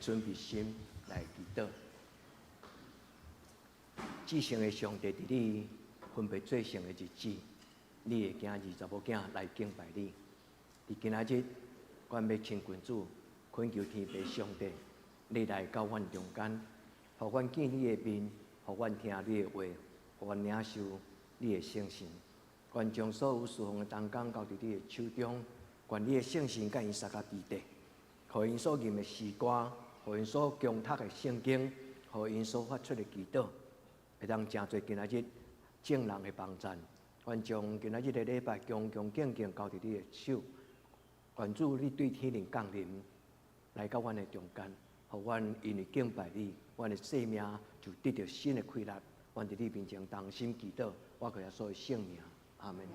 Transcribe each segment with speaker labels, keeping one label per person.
Speaker 1: 准备心来祈祷。至圣的上帝，伫你分别最圣的日子，你的囝儿查某囝来敬拜你。伫今仔日，阮要请君主恳求天父上帝，你来到阮中间，互阮见你的面，互阮听你的话，互阮领受你的圣神。愿将所有侍奉的同工交伫你的手中，愿你的圣神甲因撒甲伫地，互因所吟的诗歌，互因所共读的圣经，互因所发出的祈祷，会当成做今仔日正人的帮赞。愿将今仔日的礼拜恭恭敬敬交伫你的手，愿主你对天灵降临，来到阮的中间，互阮因为敬拜你，阮的生命就得到新的开力。愿伫你面前同心祈祷，我靠耶稣的圣名。阿门。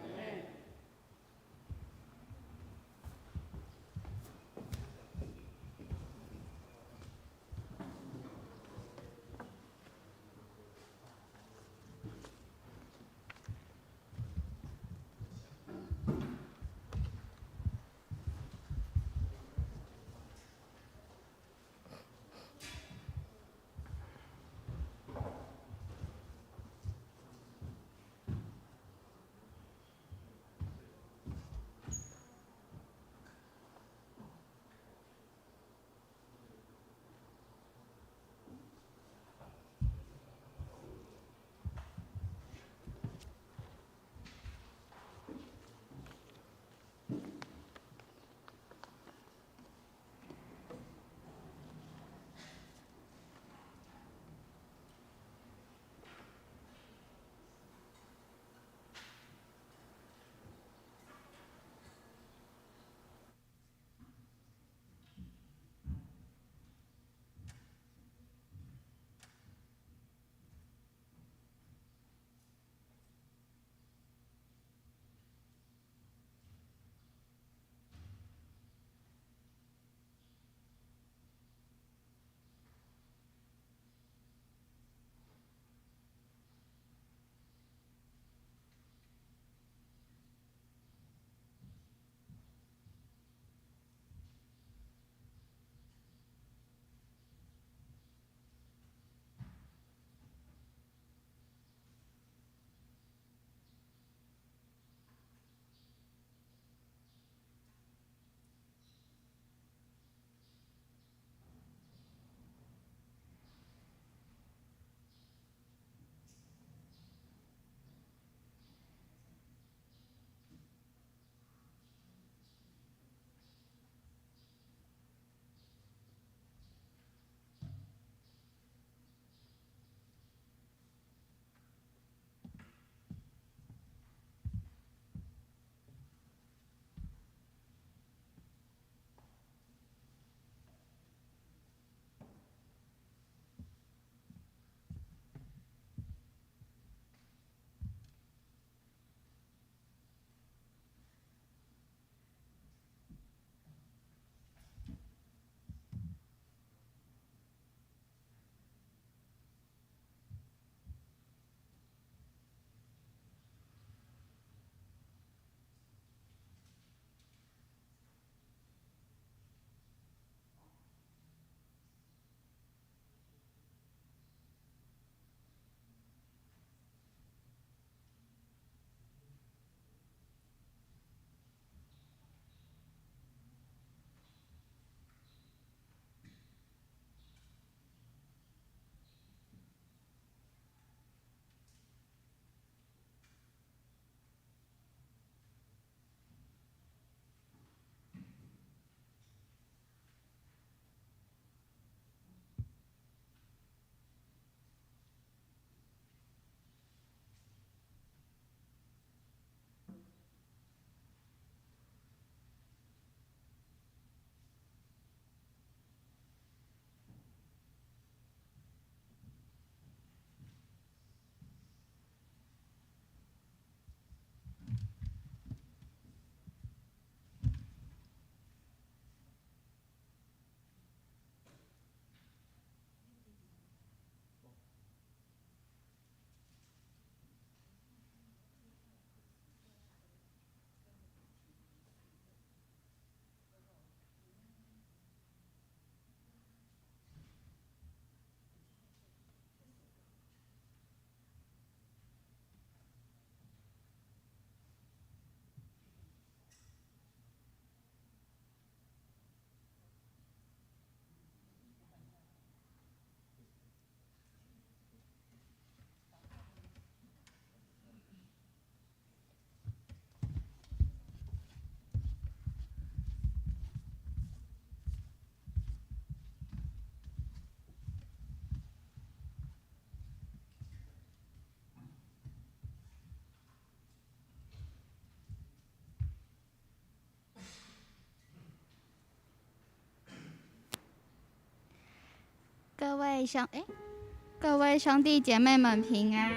Speaker 2: 各位兄弟姐妹们平安！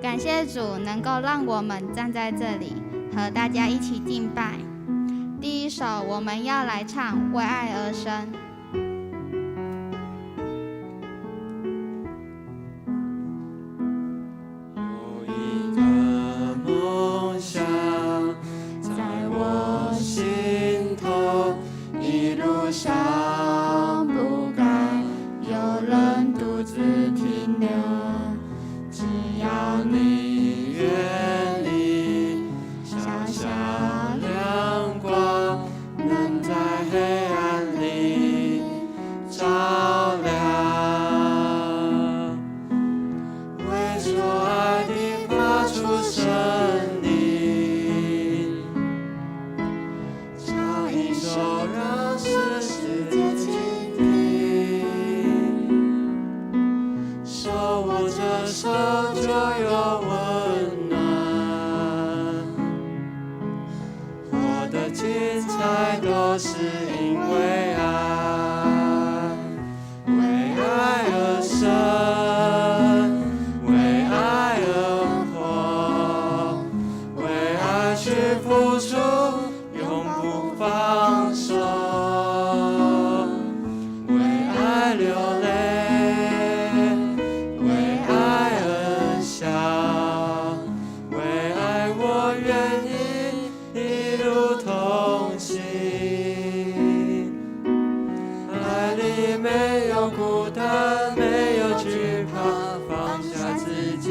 Speaker 2: 感谢主能够让我们站在这里，和大家一起敬拜。第一首我们要来唱《为爱而生》。
Speaker 3: 有一个梦想在我心头，一路上不该有人独自停留，只要你愿意，小小亮光能在黑暗里照亮，为所爱的发出声音，唱一首让世界倾听，手握着手就有温暖，活得精彩都是因为爱，为爱而生，为爱而活，为爱去付出，永不放手，为爱流泪，为爱而笑，为爱我愿意一路同行，爱里没有孤单，没有惧怕，放下自己，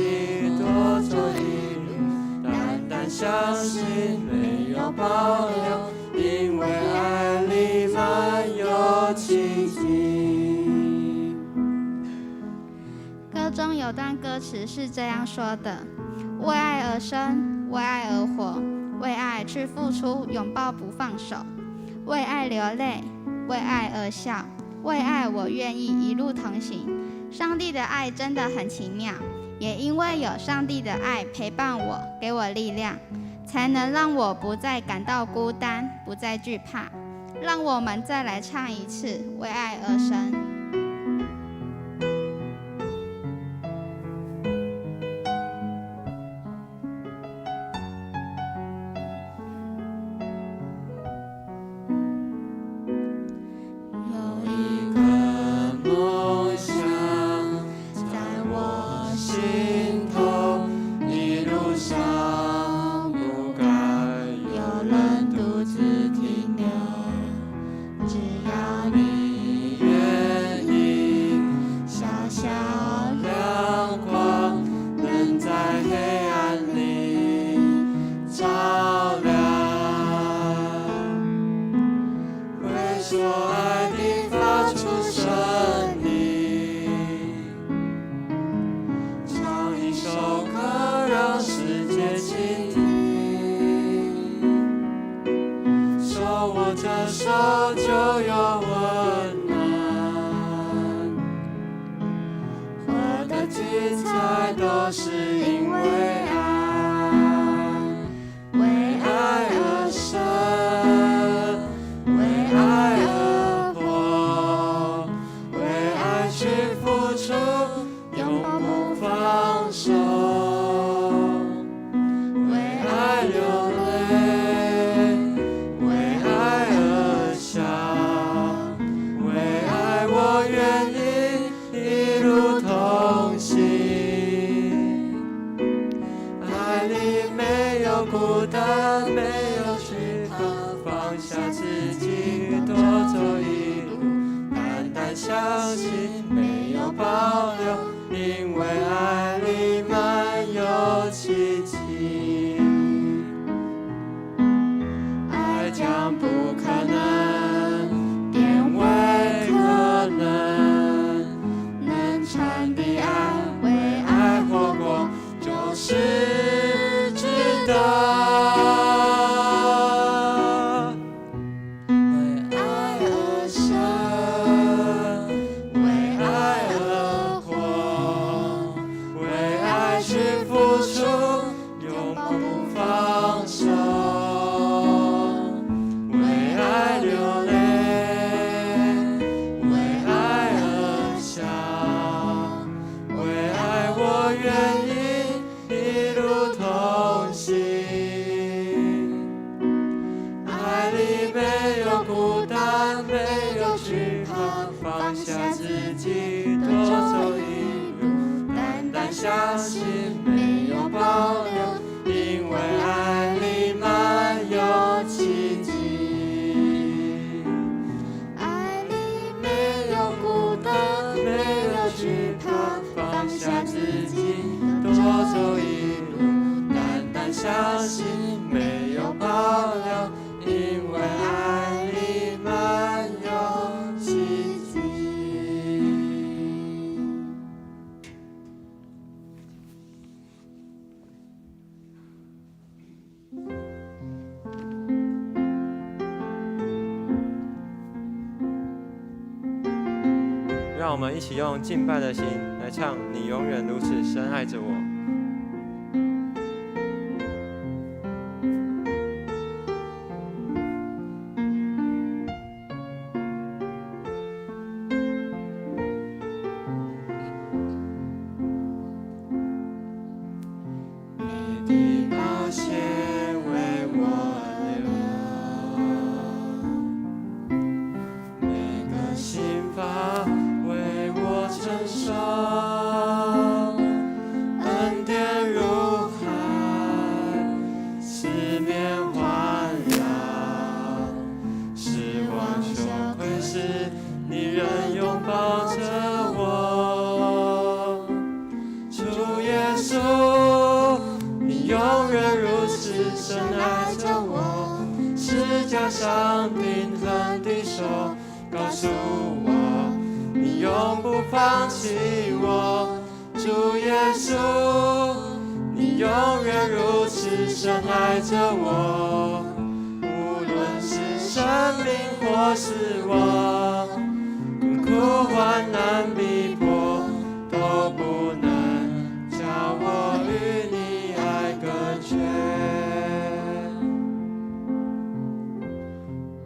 Speaker 3: 多走一路，单单相信，没有保留，因为爱里满有奇迹。
Speaker 2: 歌中有段歌词是这样说的：为爱而生，为爱而活，为爱去付出，拥抱不放手，为爱流泪，为爱而笑，为爱我愿意一路同行。上帝的爱真的很奇妙，也因为有上帝的爱陪伴我，给我力量，才能让我不再感到孤单，不再惧怕。让我们再来唱一次《为爱而生》。
Speaker 3: 有一个梦想在我心头，一路上不该有人独自停留，只要你愿意，小小亮光能在黑暗里照亮，为所爱的发出声音，唱一首歌让世界倾听，手握着手就有温暖，活得精彩都是因为爱，为爱而生，为爱而活，为爱去付出，永不放手，为爱流泪，为爱而笑，为爱我愿意一路同行，爱里没有孤单，没有惧怕，放下自己，多走一路，单单相信，没有保留，因为爱里满有奇迹。爱将不可能变为可能，能传递爱，为爱活过，就是值得。为爱而生，为爱而活，为爱去付出，永不放手，为爱流泪，为爱而相信没有保留，因为爱里满有奇迹。爱里没有孤单，没有惧怕，放下自己，多走一路，单单相信没有保留，因为爱里满有奇迹。让我们一起用敬拜的心来唱《你永远如此深爱着我》。你的宝血为我流，每个心法为我承受，恩典如海，四面环绕，失望羞愧时，你仍拥抱着我，主耶稣，你永远如此深爱着我，是加上钉痕的手告诉我，你永不放弃我，主耶稣，你永远如此深爱着我，无论是生命或是我，困苦患难逼迫，都不能叫我与你爱隔绝。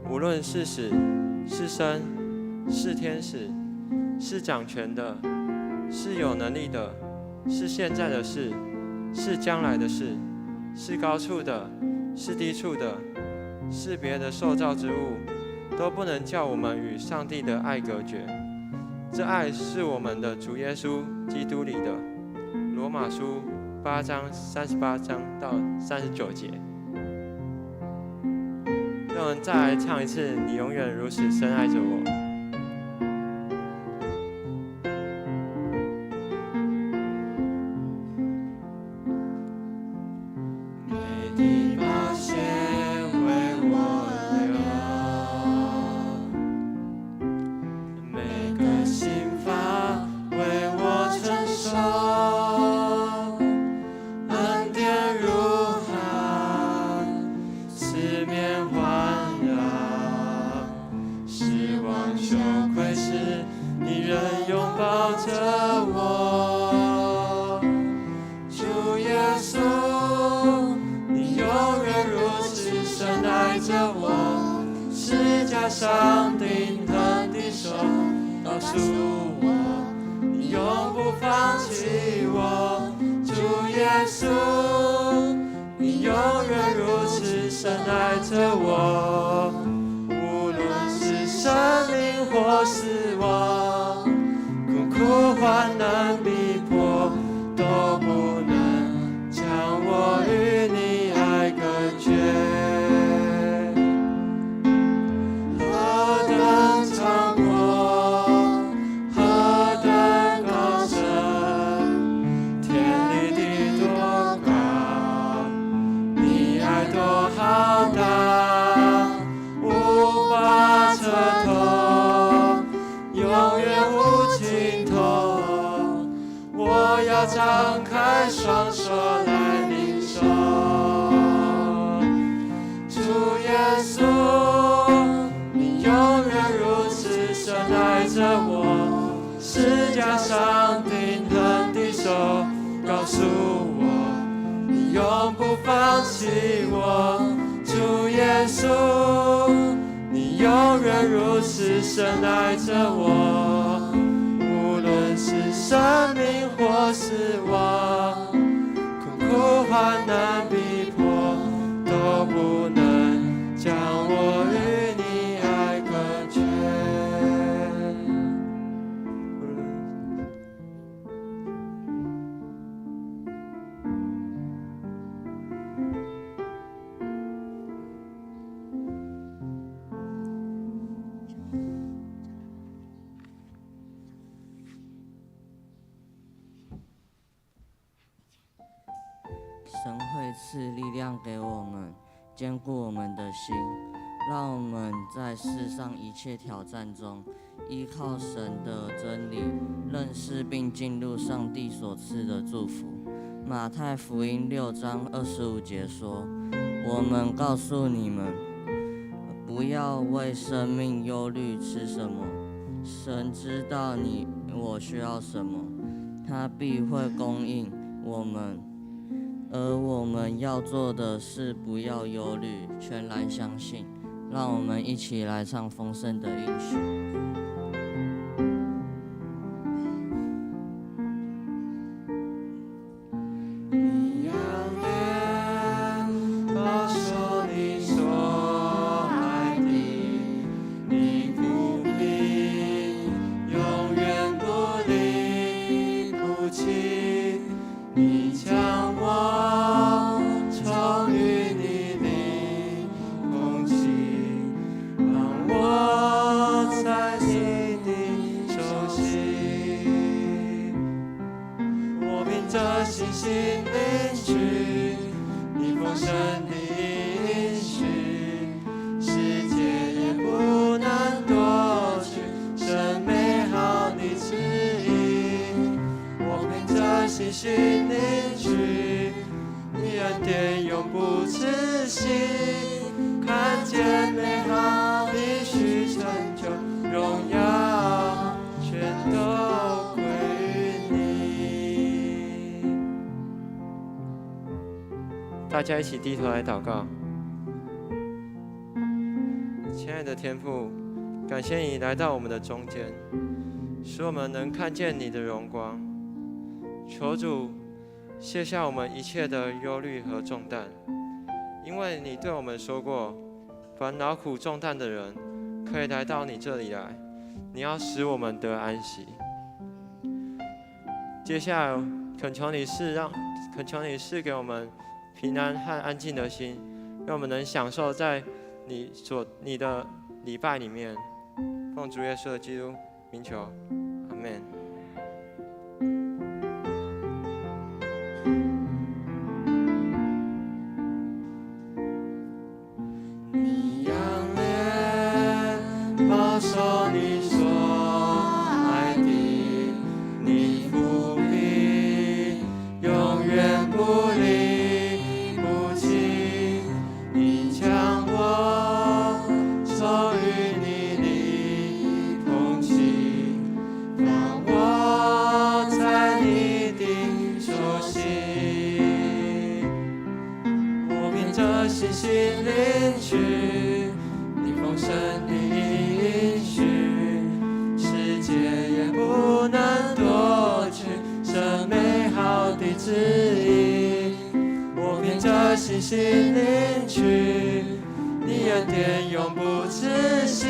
Speaker 3: 无论是死是生，是天使，是掌权的，是有能力的，是现在的事，是将来的事，是高处的，是低处的，是别的受造之物，都不能叫我们与上帝的爱隔绝。这爱是我们的主耶稣基督里的。罗马书8章38章到39节。让我们再来唱一次《你永远如此深爱着我》。你的宝血为我流，每个心法为我承受，恩典如海，四面环绕，失望羞愧时，你仍拥抱着我，主耶稣，你永远如此深爱着我，是加上钉痕的手告诉我，你永不放弃我，主耶稣，你永远如此深爱着我，无论是生命或死亡，困苦患难逼迫，都不能将我与你爱隔绝。何等长阔，何等高深，天离地多高，你爱多浩大，无法测透，永远无尽头。我要张开双手来领受，主耶稣，你永远如此深爱着我，是加上钉痕的手告诉我，你永不放弃我，主耶稣，你永远如此深爱着我，无论是生命或死亡，困苦患难逼迫，都不能将我与你爱隔绝。
Speaker 4: 会赐力量给我们，坚固我们的心，让我们在世上一切挑战中，依靠神的真理，认识并进入上帝所赐的祝福。马太福音6章25节说：“我们告诉你们，不要为生命忧虑吃什么，神知道你我需要什么，他必会供应我们。而我们要做的是不要忧虑，全然相信。”让我们一起来唱丰盛的应许。
Speaker 3: 大家一起低头来祷告。亲爱的天父，感谢你来到我们的中间，使我们能看见你的荣光。求主卸下我们一切的忧虑和重担，因为你对我们说过，凡劳苦重担的人可以来到你这里来，你要使我们得安息。接下来恳求你赐给我们平安和安静的心，让我们能享受在你的礼拜里面。奉主耶稣的基督名求，阿们。
Speaker 5: 你仰脸保守你所爱的，你不必永远不离不弃，你将我收于你的空气，放我在你的手心。我凭着信心领取你丰盛的应许，世界也不能夺去这美好的旨意。我凭着信心领取你恩典永不止息，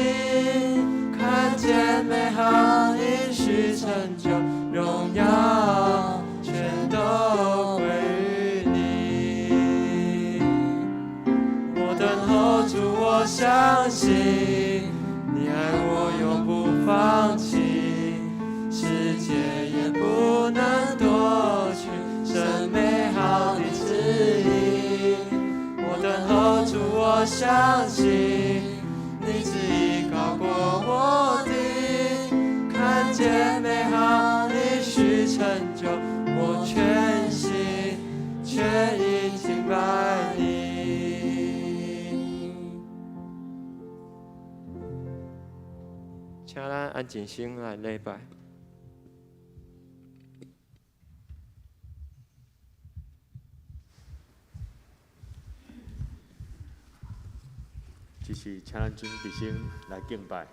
Speaker 5: 看见美好应许成就，荣耀全都归于你。我等候主，我相信你爱我永不放弃，世界也不能夺去这美好的旨意。我等候主，我相信你旨意高过我的，看见美好的许成就，我全心全意敬拜你。
Speaker 3: 请咱安静心来礼拜。
Speaker 6: 只是请咱准备心来敬拜。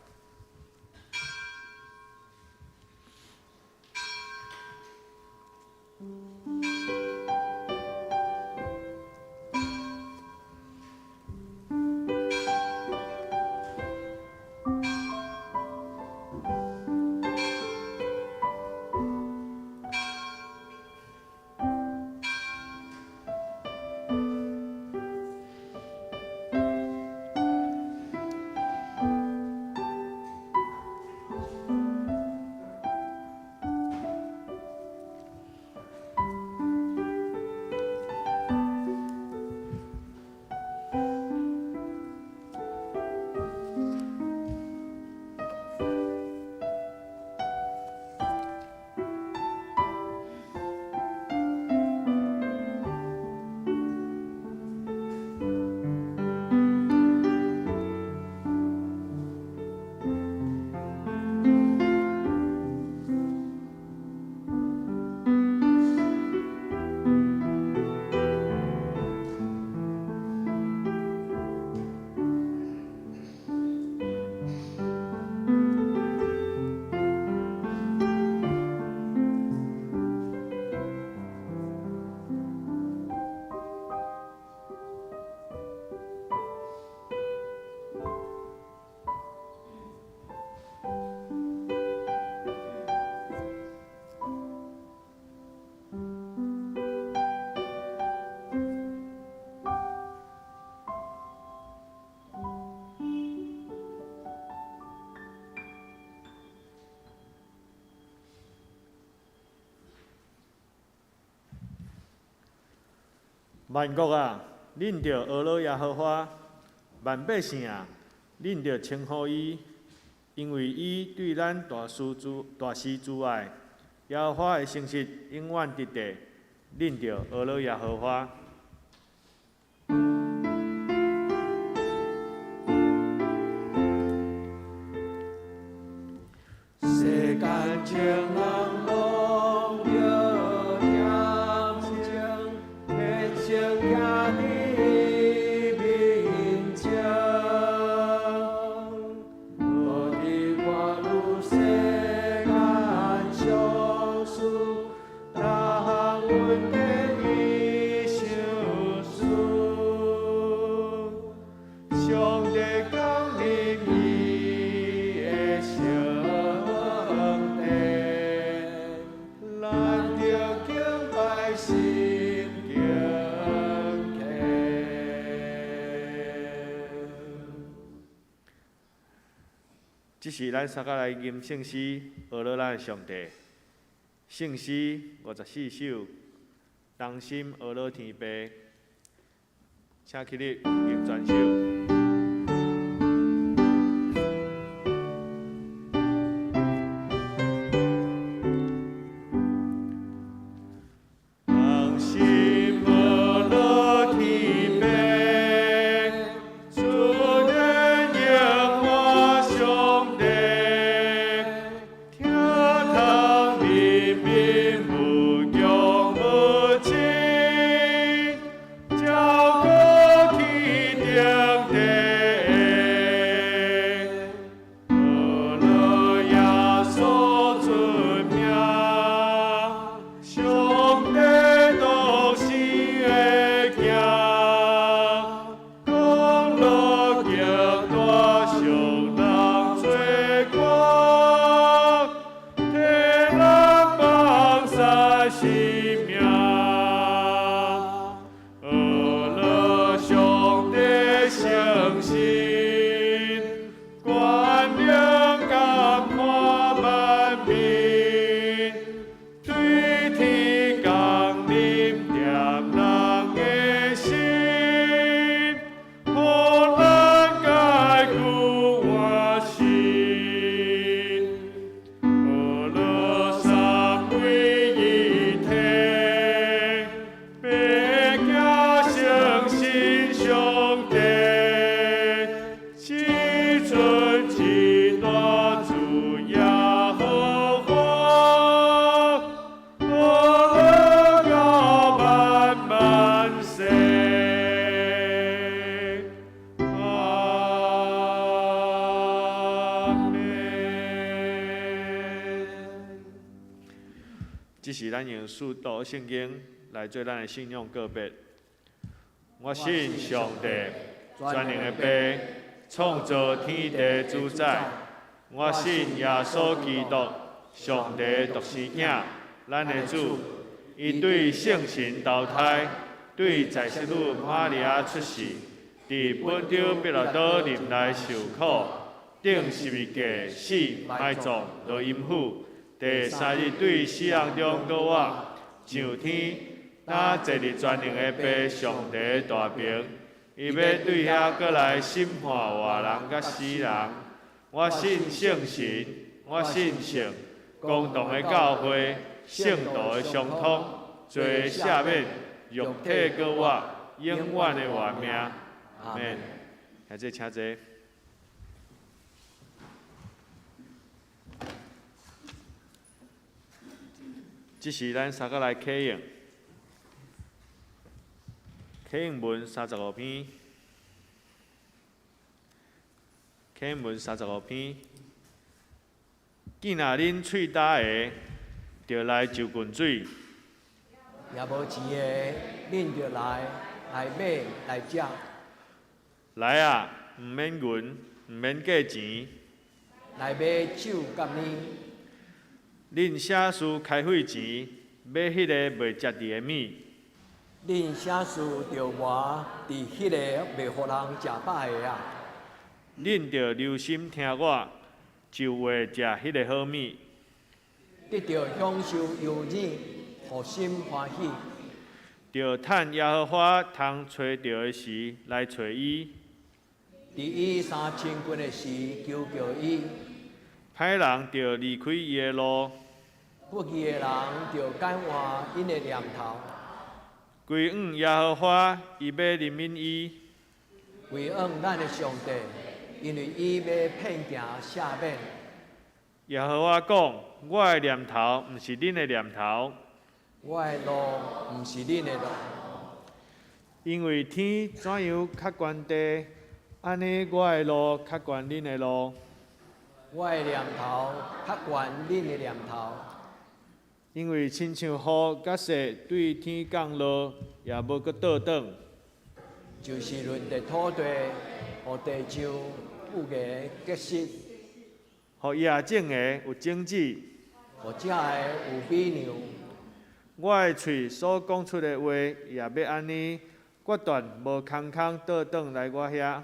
Speaker 6: 万国啊，恁着俄罗耶和华；万百姓啊，恁着称呼伊，因为伊对咱大施慈爱。耶和华的诚实永远直地，恁着俄罗耶和华。
Speaker 3: 世间情人拢着恬情，天生行伫面前。无伫我如世间相思，逐项阮皆伊相思。上帝降临伊的圣。
Speaker 6: 这是咱三个来吟圣诗，学了咱的上帝。圣诗54首，同心学了天父，请起立吟全首。这是咱用四读圣经来做咱的信仰告别。我信上帝，全能的父，创造天地主宰。我信耶稣基督，上帝独生囝，咱的主。伊对圣神投胎，对在世女玛利亚出世，伫本丢彼拉多林内受苦，顶十字架死埋葬落阴府。第三日对死人中倒活，上天，那坐伫全能的父上帝大名，伊要对遐过来审判活人甲死人。我信圣神，我信圣，公同的教会，圣道的相通，罪赦免，肉体过活，永远的活命。阿免。下这请坐。这是咱三个来启应，启应文35篇，启应文35篇。既然恁喙焦的，就来就近水；
Speaker 1: 也无钱的，恁就来买来食。
Speaker 6: 来啊，毋免银，毋免价钱。
Speaker 1: 来买酒甲面。
Speaker 6: 恁写书开会钱，买迄个袂食伫的米。
Speaker 1: 恁写书着活伫迄个袂互人食饱的啊。
Speaker 6: 恁着留心听我，就会食迄个好米。得
Speaker 1: 着享受悠然，互心欢喜。
Speaker 6: 着趁耶和华通找着的时来找伊。
Speaker 1: 伫伊三千军的时求叫伊，
Speaker 6: 歹人着离开伊的路，
Speaker 1: 不义的人着改换因的念头，
Speaker 6: 归往耶和华，伊要怜悯伊。
Speaker 1: 归往咱的上帝，因为伊要骗行赦免。
Speaker 6: 耶和华讲：我的念头毋是恁的念头，
Speaker 1: 我的路毋是恁的路，
Speaker 6: 因为天怎样较悬地，安尼我的路较悬恁的路。
Speaker 1: 我的念头较悬恁的念头。
Speaker 6: 因为亲像雨甲雪对天降落，也无搁倒转，
Speaker 1: 就是润地土地，互地上有个结实，
Speaker 6: 互野种的有种子。
Speaker 1: 互食的有米粮。
Speaker 6: 我的喙所讲出的话，也要安尼决断，无空空倒转来我遐。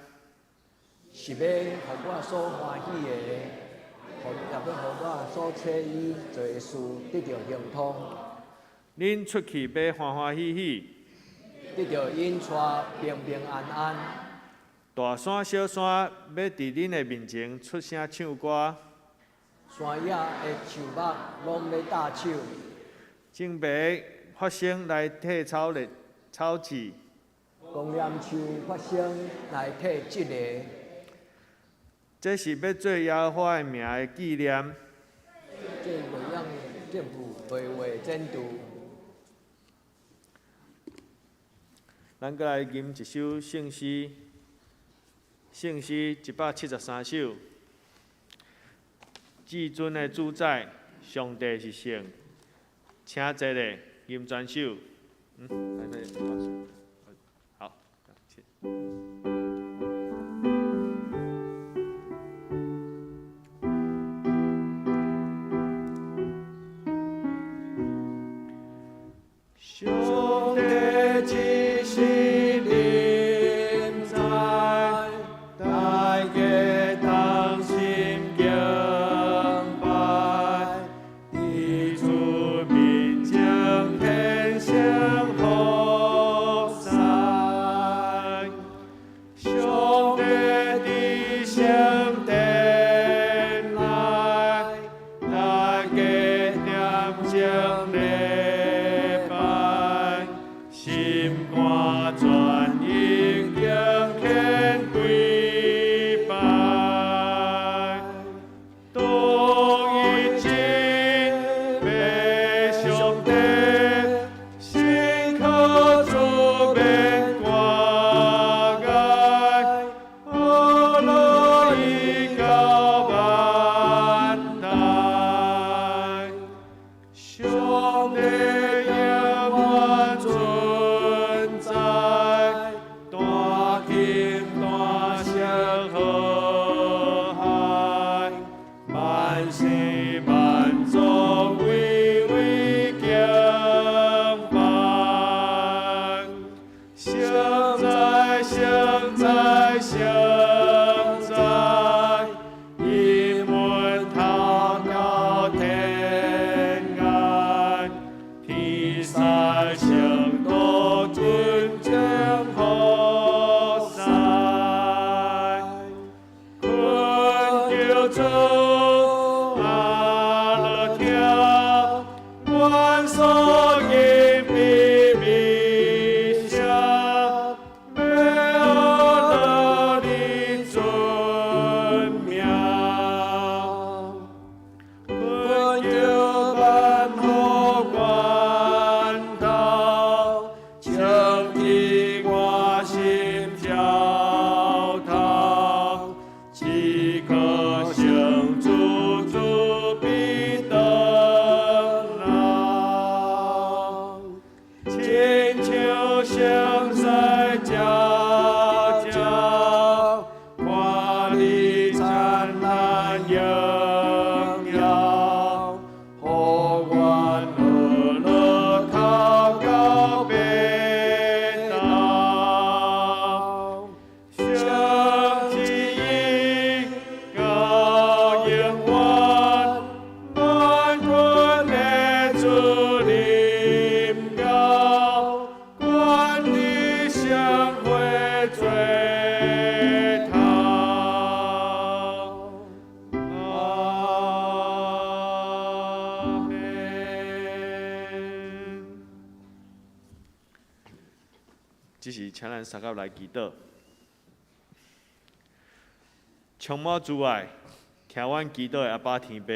Speaker 1: 是要互我所欢喜的，也要互我所切伊做的事得到亨通，
Speaker 6: 恁出去要欢欢喜喜，
Speaker 1: 得到引带平平安安。
Speaker 6: 大山小山要伫恁的面前出声唱歌，
Speaker 1: 山野的树木拢要打手，
Speaker 6: 种白发生来替草的草籽，
Speaker 1: 公念树发生来替这个，
Speaker 6: 这是要做耶和华的名的纪念。
Speaker 1: 这袂样政府会为监督。
Speaker 6: 咱搁来吟一首圣诗，圣诗173首。至尊的主宰，上帝是圣，请坐咧吟全首。好，请。
Speaker 5: 上帝之心临在，大家同心敬拜，以主面前献上福彩。上帝的圣殿来，大家念经礼拜，心肝全应敬献跪拜，当以真被上帝，心靠主变挂碍，阿罗伊高万代。上帝永远存在，大天大声和海，万世万族为为敬拜。圣哉圣哉圣哉，因门他高天安，天使圣道尊将何塞？困求主阿勒跳，万所应比比下，没有了你尊名。困求万福关头，
Speaker 6: 只是请咱三甲来祈祷。充满主爱，听阮祈祷的阿爸天父，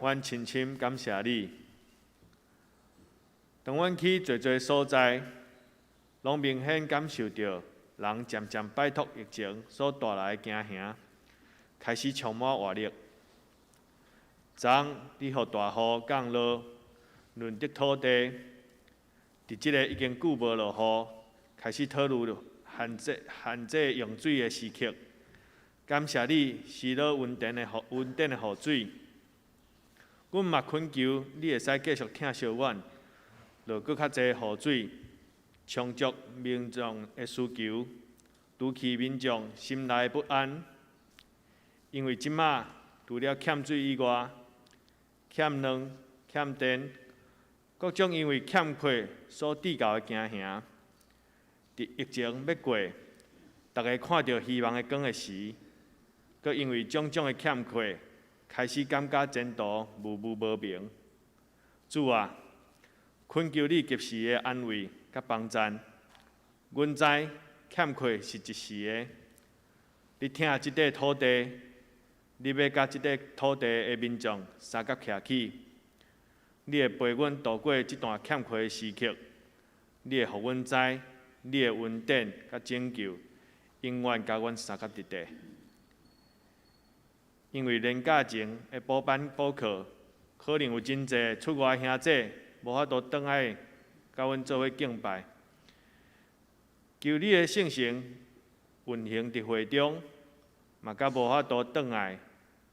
Speaker 6: 阮深深感谢你。当阮去侪侪所在，拢明显感受到人渐渐摆脱疫情所带来的惊吓，开始充满活力。昨你予大雨降落，润泽土地。伫即个已经久无落雨，开始讨论限制用水的时刻，感谢你施落稳定的雨水。阮嘛恳求你会使继续听小阮，落搁较侪雨水，充足民众的需求，除去民众心内的不安。因为即马除了欠水以外，欠粮、欠电。各种因为欠缺所致到的惊吓，伫疫情要过，大家看到希望的光的时，佮因为种种的欠缺，开始感觉前途无明。主啊，恳求你及时的安慰佮帮赞。阮知欠缺是一时的，你听即块土地，你要甲即块土地的民众三角徛起。你会陪阮度过这段欠缺的时刻，你会互阮知，你的恩典甲拯救，永远甲阮三甲伫地。因为年假前的补班补课，可能有真侪出外兄弟无法度倒来甲阮做伙敬拜。求你的圣神运行伫会中，嘛甲无法度倒来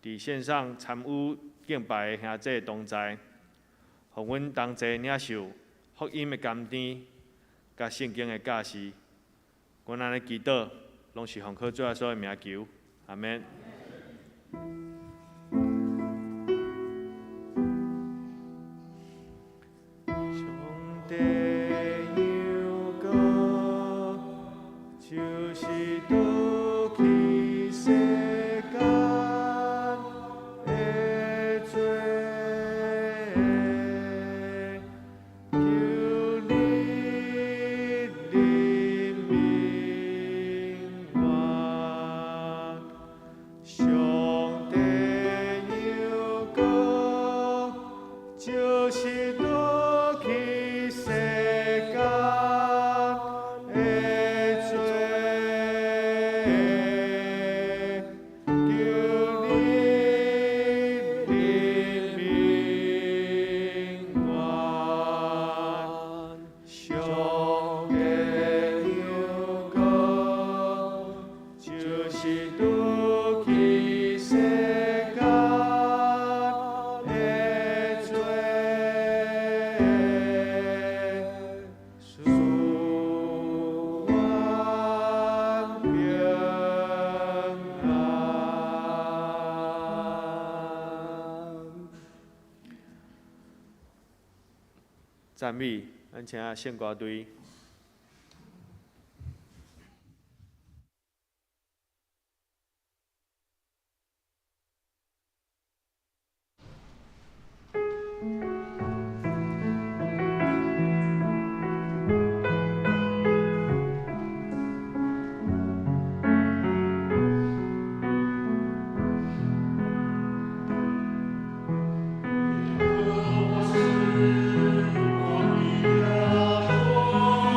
Speaker 6: 伫线上参与敬拜的兄弟同在。互阮同齐领受福音的甘甜，甲圣经的教示。阮安尼祈祷，拢是奉靠主耶稣的名求，阿免。上帝有歌，就是渡去世间。赞美，咱请献歌队。
Speaker 5: 我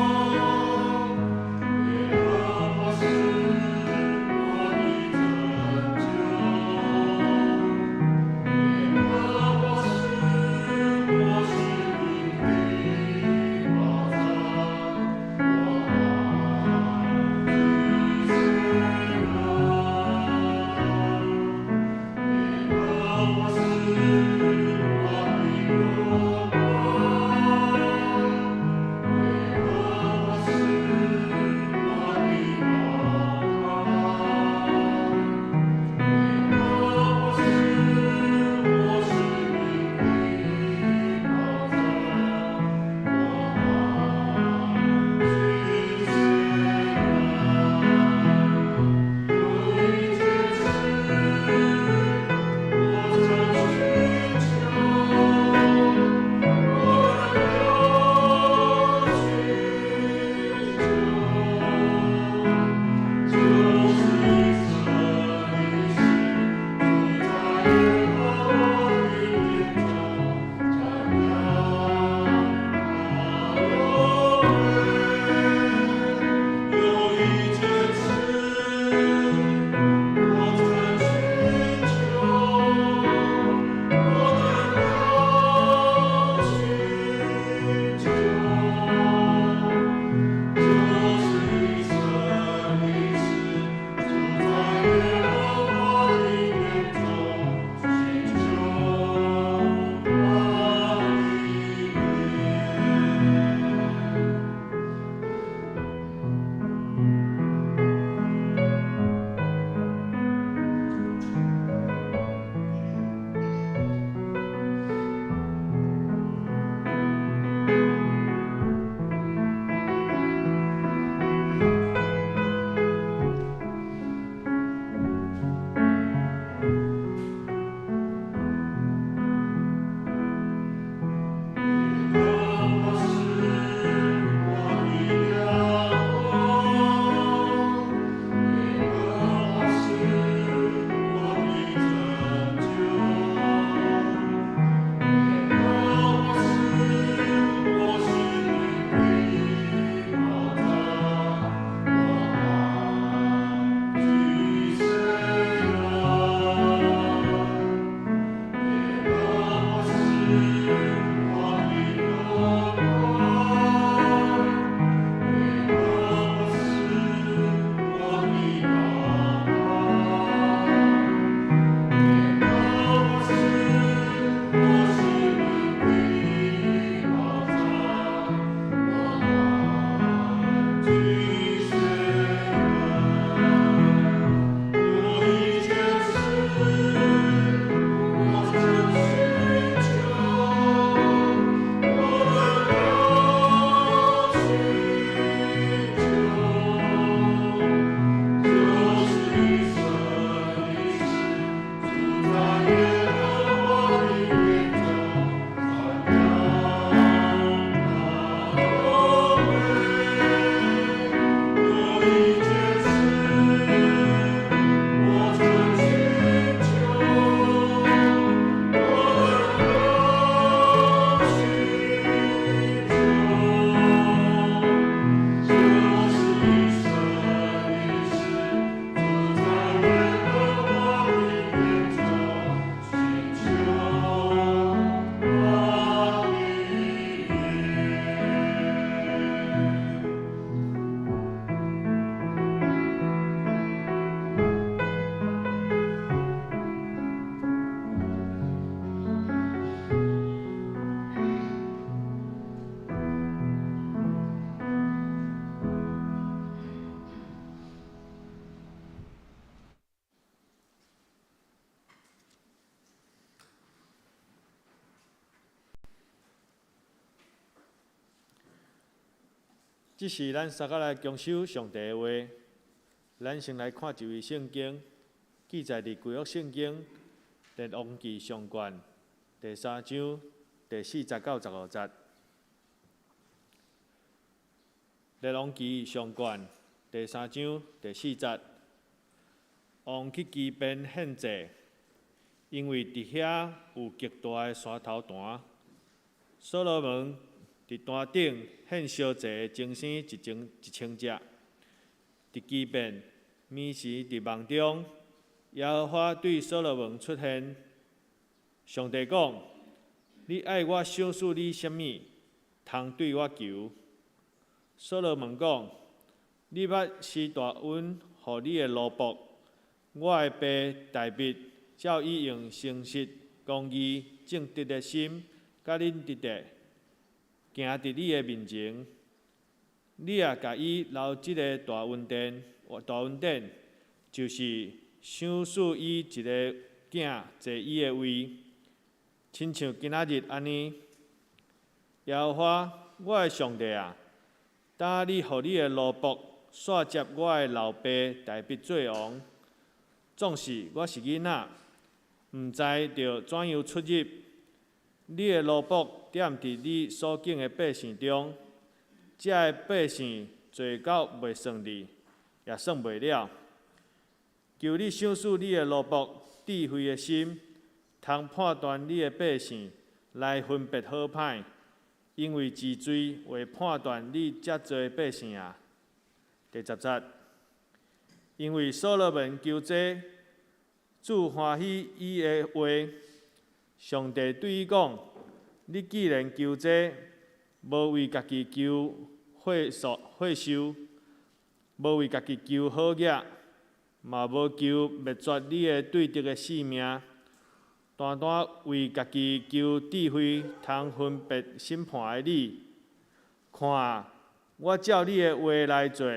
Speaker 6: 这是咱三个来恭守上帝的话。咱先来看一位圣经，记载伫旧约圣经列王记上卷第3章第4节到15节。列王记上卷第3章第4节，王去基遍献祭，因为伫遐有极大的山头坛。所罗门伫坛顶献烧祭的精生1000只。伫基遍暝时伫梦中，耶和华对所罗门出现。上帝讲：“你爱我赏赐你什么，通对我求？”所罗门讲：“你捌施大恩予你的奴仆，我的爸大卫，照伊用诚实、公义、正直的心，甲恁直直行伫你的面前。你也甲伊留即个大恩典，就是赏赐伊一个囝坐伊的位，亲像今仔日安尼。耶和华，我的上帝啊！当你予你的奴仆煞接我的老爸大卫做王，总是我是囡仔，毋知着怎样出入。你的奴仆踮伫你所敬的百姓中，这个百姓多到袂算你，也算袂了。求你赏赐你的奴仆智慧的心，通判断你的百姓，来分别好歹。因为治罪为判断你遮多百姓啊。第10节，因为所罗门求这，主欢喜伊的话。上帝对伊讲：“你既然求这，无为家己求惠寿，无为家己求好业，嘛无求灭绝你的对敌的性命。单单为家己求智慧，通分别审判的你。看啊，我照你的话来做，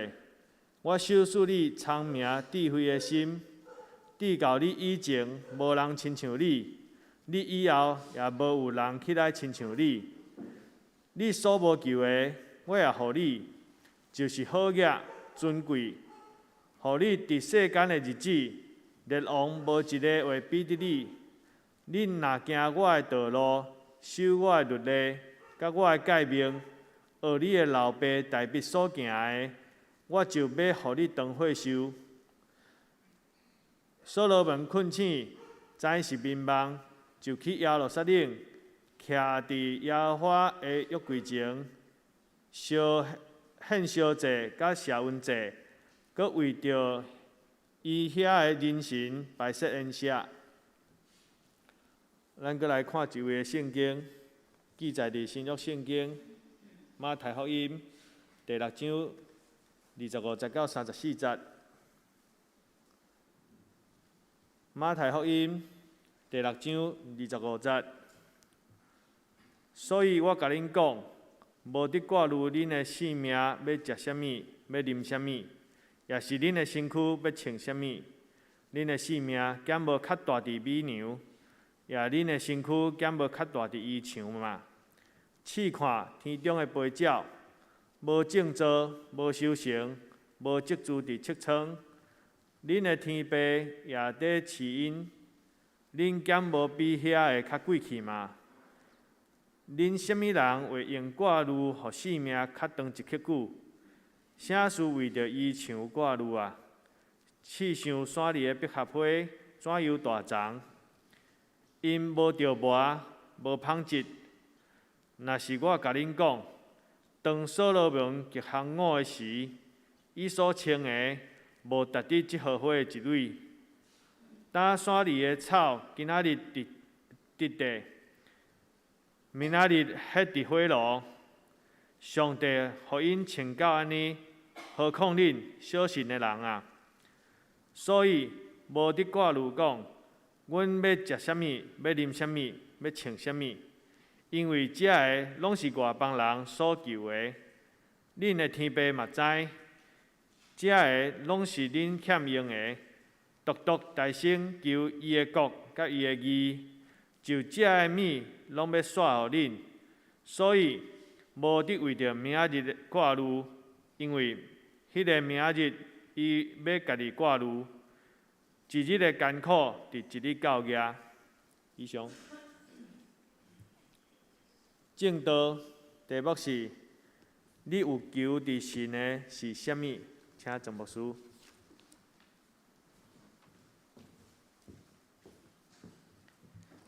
Speaker 6: 我赏赐你聪明智慧的心。至到你以前，无人亲像你；你以后，也无有人起来亲像你。你所无求的，我也予你，就是好业、尊贵，予你伫世间的日子，列王无一个会比得你。恁若行我的道路，守我的律例，甲我的诫命，学你的老爸大卫所行的，我就要予你长岁寿。所罗门困醒，知是眠梦，就去耶路撒冷，徛伫耶和华的约柜前，献烧祭甲谢恩祭，佮为着伊遐的人神摆设宴席。咱搁来看一位圣经，记载伫新约圣经马太福音第6章25节到34节。马太福音第6章25节。所以我甲恁讲，无得挂虑恁的性命要食啥物，要啉啥物，也是恁的身躯要穿啥物。恁的性命减无较大伫美牛。也恁的身躯减无较大伫衣裳嘛？试看天中的飞鸟，无种造，无收成，无积聚伫册仓，恁的天父也伫饲因，恁减无比遐个较贵气嘛？恁什么人会用挂虑，互性命较长一刻久？啥事为着衣裳挂虑啊？试想山里的百合花，怎样大丛？因无着磨，无芳质。若是我甲恁讲，当所罗门极项5的时，伊所穿的无值得即号花的一蕊。当山里的草今仔日直地，明仔日ฮ็伫火炉，上帝互因穿到安尼，何况恁小信的人啊！所以无得挂虑讲。阮要食啥物，要啉啥物，要穿啥物，因为这个拢是外邦人所求的。恁的天父嘛知，这个拢是恁欠用的。独独大声求伊的国甲伊的义，就这个物拢要煞互恁。所以无得为着明仔日的挂虑，因为迄个明仔日，伊要家己挂炉，一日的艰苦，伫一日到夜。以上。正道题目是：你有求伫神的是啥物？请陈牧师。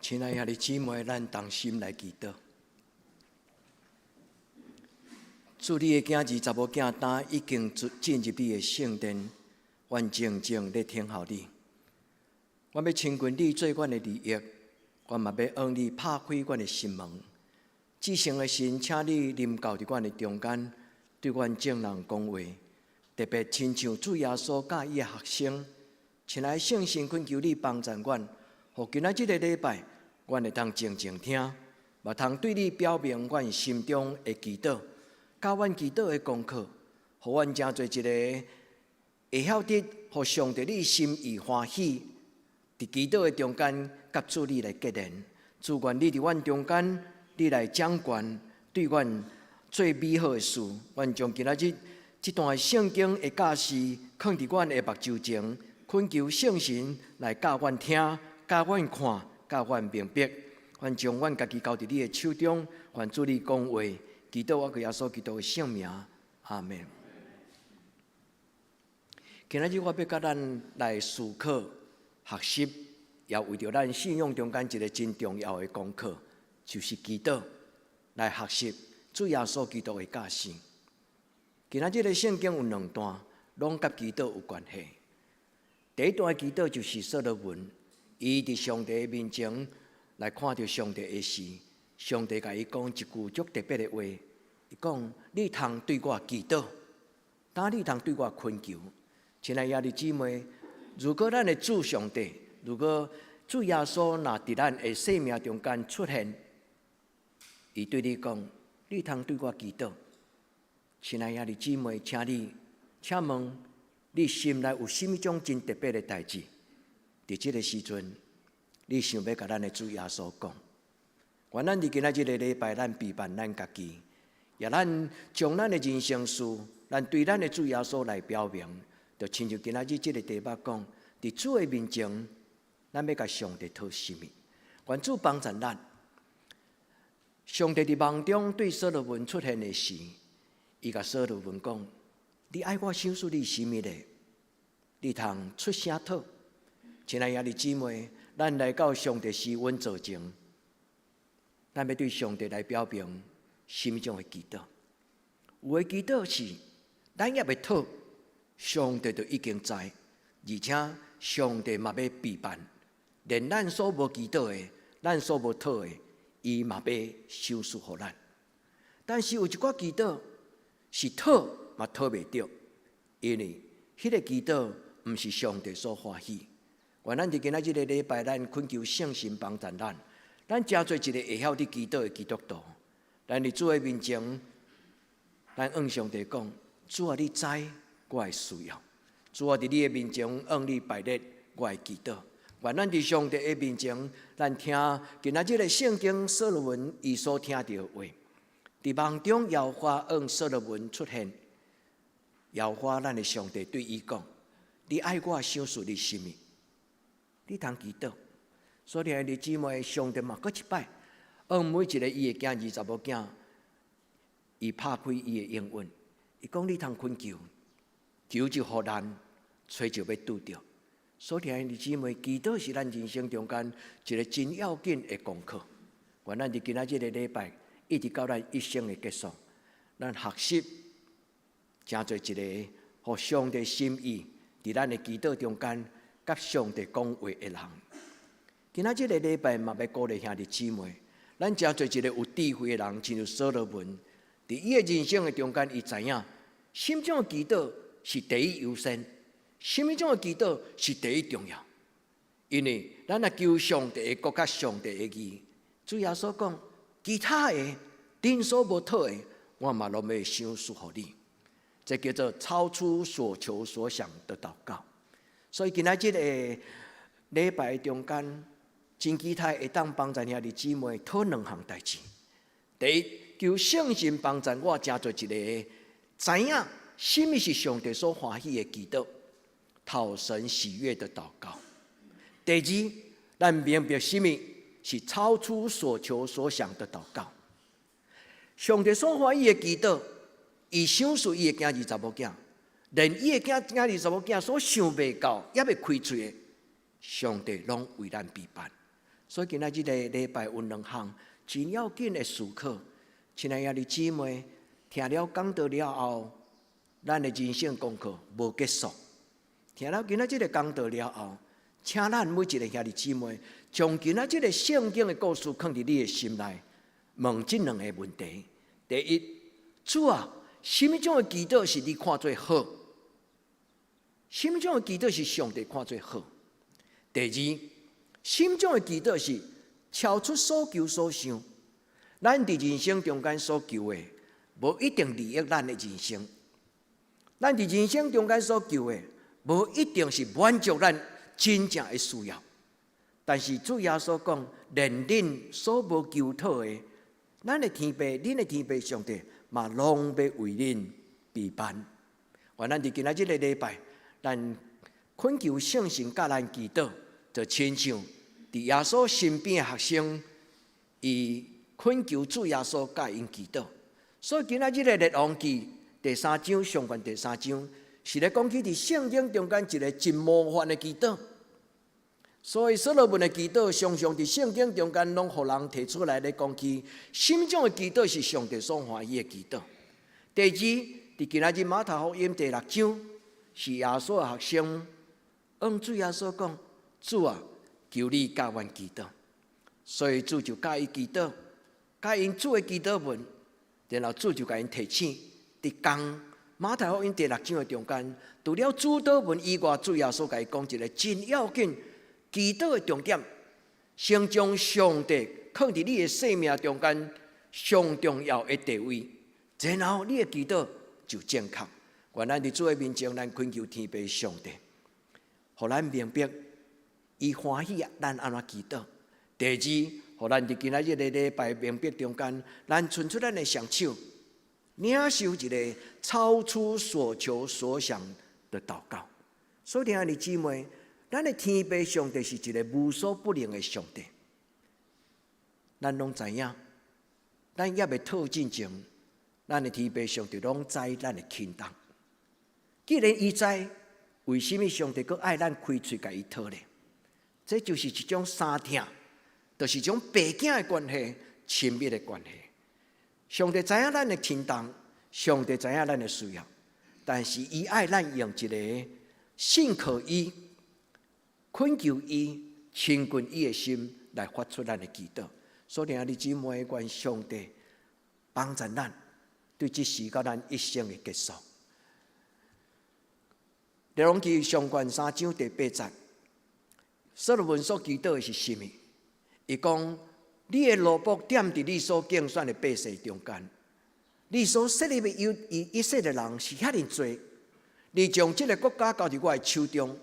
Speaker 1: 亲爱的姊妹，咱同心来祈祷。主，你的囝儿查某囝单已经进入你的圣殿，愿静静咧听候你。我要亲近你做阮的利益，我嘛要往你拍开阮的心门。至圣的神，请你临到伫阮的中间，对阮众人讲话，特别亲像主耶稣教伊的学生。亲爱的圣神，恳求你帮助阮，互今仔日个礼拜，阮会当静静听，嘛通对你表明阮心中的祈祷，教阮祈祷的功课，互阮真做一个会晓得，互上帝你心意欢喜，伫祈祷的中间，甲主你来结连。主愿你伫阮中间，你来掌权，对阮做美好的事。阮将今仔日这段圣经的教示，放伫阮的目睭前，恳求圣神来教阮听，教阮看，教阮明白。愿将阮家己交伫你的手中，愿主你讲话，祈祷我耶稣基督的圣名，阿门。今仔日我要甲咱来思考、学习，也为着咱信仰中间一个真重要的功课，就是祈祷，来学习主耶稣基督的教示。今仔日的圣经有2段，拢甲祈祷有关系。第一段祈祷就是所罗门，伊伫上帝的面前来看到上帝的事，上帝甲伊讲一句足特别的话，伊讲：你通对我祈祷，当你通对我恳求。亲爱的姊妹，如果咱的主上帝，如果主耶稣若伫咱的生命中间出现，伊对你讲：你通对我祈祷。亲爱的姊妹，请问你心内有甚物种真特别的代志？伫这个时阵，你想要甲咱的主耶稣讲？愿咱伫今仔日个礼拜，咱陪伴咱家己，也咱将咱的人生事，咱对咱的主耶稣来表明。就亲像今仔日这个题目讲，伫主的面前，咱要甲上帝讨什么？愿主帮助咱。上帝伫梦中对所罗门出现的时，伊甲所罗门讲：你爱我想诉你什么呢？你通出声讨。亲爱的姊妹，咱来到上帝施恩座前，咱要对上帝来表明什么种的祈祷。有的祈祷是咱也袂讨。上帝就已经知，而且上帝嘛要陪伴，连咱所无祈祷的、咱所无讨的，伊嘛要收束互咱。但是有一寡祈祷是讨嘛讨袂着，因为迄个祈祷毋是上帝所欢喜。愿咱伫今仔日个礼拜，咱恳求圣神帮助咱，咱真做一个会晓伫祈祷的基督徒。咱伫主的面前，咱向上帝讲：主啊，你知。我的需要，主啊，伫你的面前，向你摆列我的祈祷。愿咱伫上帝的面前，咱听今仔日的圣经所罗门伊所听到的话。伫梦中，耶和华向所罗门出现，耶和华咱的上帝对伊讲：你爱我想诉你什么？你通祈祷。所以，弟兄姊妹，上帝嘛，搁一摆，向每一个伊的囝儿查某囝，伊拍开伊的应允，伊讲你通恳求。求就互咱，找就要拄着。所以，弟兄姊妹，祈祷是咱人生中间一个真要紧的功课。愿咱伫今仔日个礼拜，一直到咱一生的结束，咱学习，真做一个互上帝心意伫咱的祈祷中间，甲上帝讲话的人。今仔日个礼拜嘛，要鼓励兄弟姊妹，咱真做一个有智慧的人，亲像所罗门，伫伊的人生的中间，伊知影心中的祈祷。是第一优先，什么种的祈祷是第一重要？因为咱若求上帝的国甲上帝的义，主耶稣讲，其他的恁所无讨的，我嘛拢要赏赐互你。这叫做超出所求所想的祷告。所以今仔日的礼拜中间，真期待会当帮助兄弟姊妹讨2项代志。第一，求圣神帮助我，真做一个知影什么是上帝所欢喜的祈祷？讨神喜悦的祷告。第二，咱明白什么是超出所求所想的祷告。上帝所欢喜的祈祷，伊想述伊的囝儿查某囝，连伊的囝儿查某囝所想袂到，也要开嘴的，上帝拢为咱备办。所以今仔日个礼拜有两项真要紧的思考。亲爱的姊妹，听了讲道了后，咱的人生功课无结束。听了今仔日个讲道了后，请咱每一个兄弟姊妹，将今仔日个圣经的故事放伫你的心内，问这两个问题：第一，主啊，什么种的祈祷是你看做好？什么种的祈祷是上帝看做好？第二，什么种的祈祷是超出所求所想？咱伫人生中间所求的，无一定利益咱的人生；咱伫人生中间所求的，无一定是满足咱真正的需要。但是主耶稣讲，连恁所无求讨的，咱的天父，恁的天父上帝，嘛拢要为恁备办。愿咱伫今仔日个礼拜，咱恳求圣神教咱祈祷，就亲像伫耶稣身边的学生，伊恳求主耶稣教因祈祷。所以今仔日个列王记第3章上卷第3章，是咧讲起伫圣经中间一个真模范的祈祷。所以所罗门的祈祷，常常伫圣经中间拢互人提出来咧讲起，什么种的祈祷是上帝所欢喜的祈祷。第二，伫今仔日马太福音第6章，是耶稣的学生往主耶稣讲：“主啊，求你教阮祈祷。”所以主就教伊祈祷，教因主的祈祷文，然后主就甲因提醒。伫讲马太福音第6章的中间，除了主祷文以外，主耶稣甲伊讲一个真要紧祈祷的重点，先将上帝放伫你的生命中间上重要的地位，然后你的祈祷就正确。愿咱伫主的面前，咱恳求天父上帝，互咱明白伊欢喜咱安怎祈祷。第二，互咱伫今仔日的礼拜明白中间，咱伸出咱的双手，领受一个超出所求所想的祷告。所以，亲爱的姊妹，咱的天父上帝是一个无所不能的上帝。咱拢知影，咱也未讨进前，咱的天父上帝拢知咱的轻重。既然伊知，为什么上帝阁爱咱开嘴甲伊讨呢？这就是一种三疼。就是一种爸囝的关系，亲密的关系。上帝知影咱的轻重，上帝知影咱的需要，但是伊爱咱用一个信靠伊、恳求伊、亲近伊的心来发出咱的祈祷。所以，你姊妹，愿上帝帮助咱，对这事到咱一生的结束。列王记上卷3章第8节，所罗门所祈祷的是什么？伊讲：你的罗卜点伫你所竞选的百姓中间，你所设立的以色列人是遐尼多，你将这个国家交伫我的手中，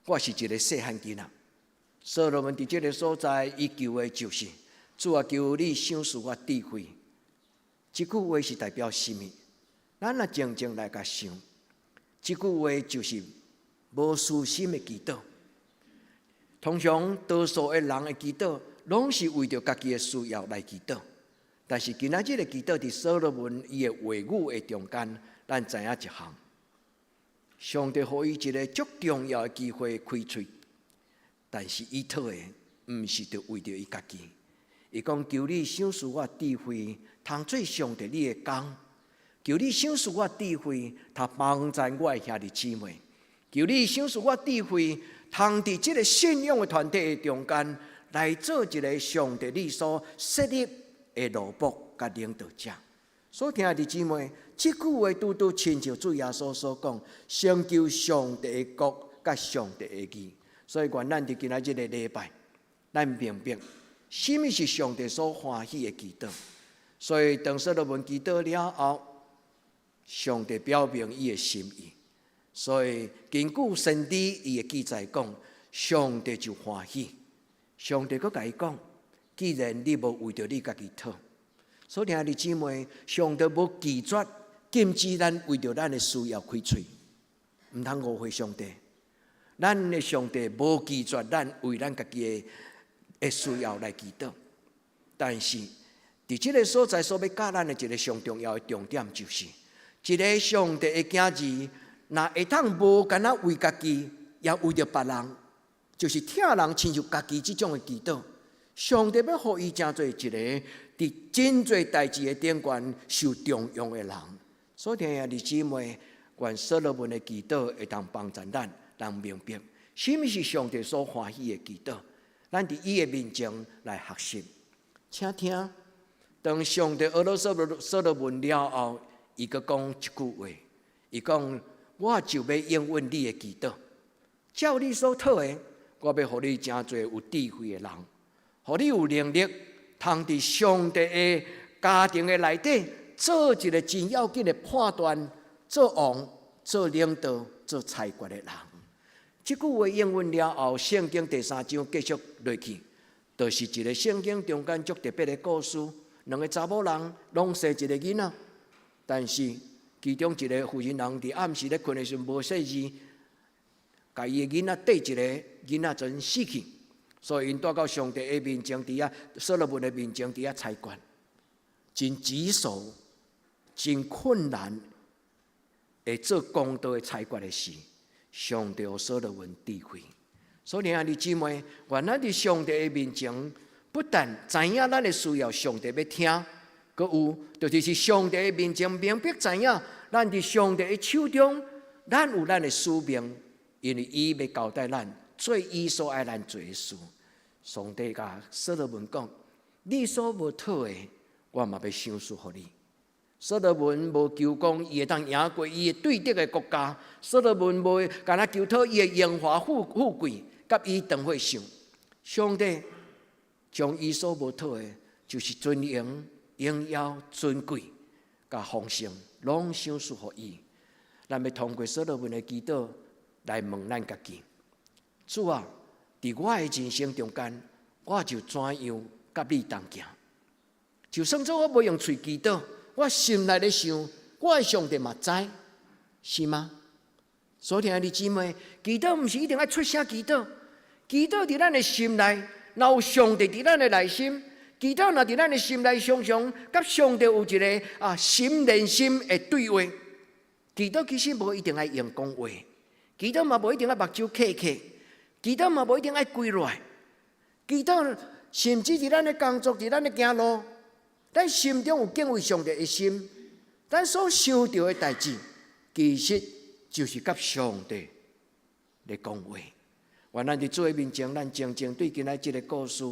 Speaker 1: 我是一个细汉囡仔。所罗门伫这个所在，伊求的就是：主啊，求你赏赐我智慧。这句话是代表什么？咱若静静来甲想，这句话就是无私心的祈祷。通常多数的人的祈祷，拢是为着家己的需要来祈祷。但是今仔日的祈祷伫所罗门伊的话语的中间，咱知影一项：上帝予伊一个足重要的机会开喙，但是伊讨的毋是着为着伊家己。伊讲：求你赏赐我智慧，通做上帝你的工；求你赏赐我智慧，通帮助我的兄弟姊妹；求你赏赐我智慧。通伫这个信仰的团体的中间，来做一个上帝你所设立的罗卜甲领导者。所以，亲爱的姊妹，这句话拄拄亲像主耶稣所讲：先求上帝的国甲上帝的义。所以，愿咱伫今仔日的礼拜，咱明白什么是上帝所欢喜的祈祷。所以，当所罗门祈祷了后，上帝表明伊的心意。所以，根据圣经伊的记载讲，上帝就欢喜。上帝佫甲伊讲：既然你无为着你家己讨，所以亲爱的姊妹，上帝无拒绝禁止咱为着咱的需要开喙，毋通误会上帝。咱的上帝无拒绝咱为咱家己的需要来祈祷，但是伫即个所在所要教咱的一个上重要的重点，就是一个上帝的囝儿，若会当无干那为家己，也为着别人，就是疼人亲像家己即种的祈祷。上帝要互伊成做一个伫真侪代志的顶悬受重用的人。所以听兄弟姊妹，愿所罗门的祈祷会当帮助咱，人明白什么是上帝所欢喜的祈祷。咱伫伊的面前来学习，请听。当上帝学了所罗门了后，伊阁讲一句话，伊讲：我就要应允你的祈祷，照你所讨的，我要互你真侪有智慧的人，互你有能力，通伫上帝的家庭的内底做一个真要紧的判断，做王、做领导、做裁决的人。这句话应允了后，圣经第3章继续落去，就是一个圣经中间足特别的故事。两个查某人拢生一个囡仔，但是其中一个妇人人伫暗时咧困的时候无细字，甲伊的囡仔缀一个囡仔真死去，所以因带到上帝的面前，伫遐所罗门的面前，伫遐裁决，真棘手、真困难，会做公道的裁决的事。上帝有所罗门智慧，所以兄弟姊妹，愿咱伫上帝的面前。不但知影咱的需要，上帝要听，阁有就是上帝的面前明白知影，咱伫上帝的手中，咱有咱的使命，因为伊要交代咱做伊所爱咱做的事。上帝甲所罗门讲：你所无讨的，我嘛要赏赐予你。所罗门无求讲伊会当赢过伊的对敌的国家，所罗门无干那求讨伊的荣华富贵，甲伊当伙想。上帝将伊所无讨的，就是尊荣、荣耀、尊贵、甲丰盛，拢赏赐予伊。咱要通过所罗门的祈祷来问咱家己：主啊，伫我的人生中间，我就怎样甲你同行？就算做我无用喙祈祷，我心内咧想，我的上帝嘛知，是吗？所以兄弟姊妹，祈祷毋是一定要出声祈祷，祈祷伫咱的心内。若有上帝伫咱的内心，祈祷若伫咱的心内常常甲上帝有一个心连心的对话。祈祷其实无一定爱用讲话，祈祷嘛无一定爱目睭闭起，祈祷嘛无一定爱跪落来。祈祷甚至伫咱的工作，伫咱的行路，咱心中有敬畏上帝的心，咱所想到的代志，其实就是甲上帝来讲话。愿咱伫主的面前，咱静静对今仔这个故事，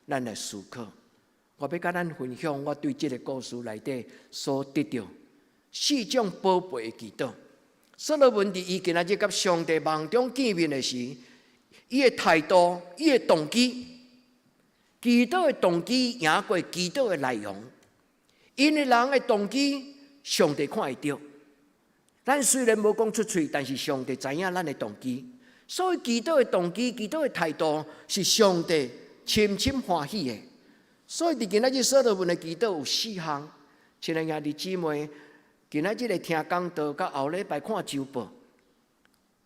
Speaker 1: 咱来思考。我要甲咱分享我对这个故事内底所得到4种宝贝的祈祷。所罗门伫伊今仔日甲上帝梦中见面的时，伊的态度、伊的动机，祈祷的动机赢过祈祷的内容。因为人的动机，上帝看会到。咱虽然无讲出嘴，但是上帝知影咱的动机。所以祈祷的动机、祈祷的态度，是上帝深深欢喜的。所以伫今仔日所罗门的祈祷有4项。亲爱兄弟姊妹，今仔日来听讲道，甲后礼拜看周报，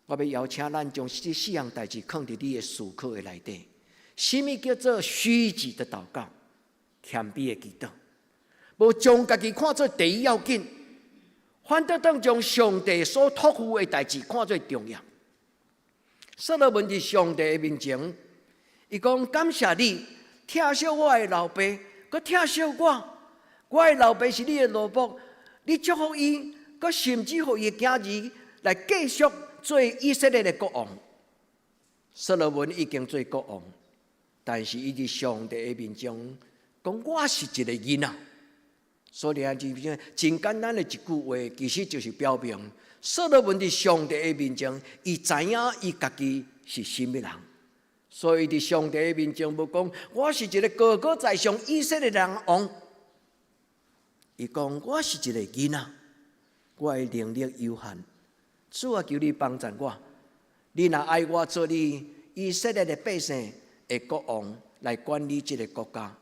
Speaker 1: 我要邀请咱将这4项代志放伫你的思考的内底。什么叫做虚己的祷告？谦卑的祈祷，无将家己看作第一要紧，反倒当将上帝所托付的代志看作重要。所罗门伫上帝的面前，伊讲感谢你，疼惜我的老爸，佮疼惜我。我的老爸是你的奴仆，你祝福伊，佮甚至互伊的囝儿来继续做以色列的国王。所罗门已经做国王，但是伊伫上帝的面前讲我是一个囡仔。所以啊，真简单的一句话，其实就是表明。所罗门伫上帝的面前，伊知影伊家己是甚么人，所以伫上帝的面前无讲我是一个高高在上以色列人王，伊讲我是一个囡仔，我的能力有限，主啊，求你帮助我，你若爱我做你以色列的百姓的国王来管理这个国家，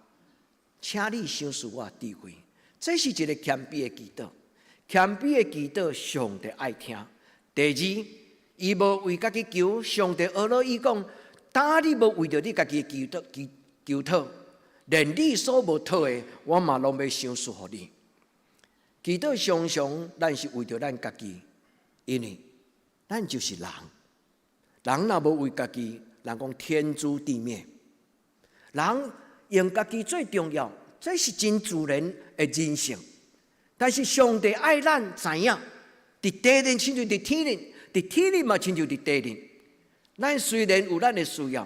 Speaker 1: 请你赏赐我智慧，这是一个谦卑的祈祷。谦卑的祈祷，上帝爱听。第二，伊无为家己求，上帝俄罗伊讲，当你无为着你家己求讨，连你所无讨的，我嘛拢要赏赐予你。祈祷常常，咱是为着咱家己，因为咱就是人。人若无为家己，人讲天诛地灭。人用家己最重要，这是真自然的人性。但是上帝爱咱知影，伫地里亲像伫天里，伫天里嘛亲像伫地里。咱虽然有咱的需要，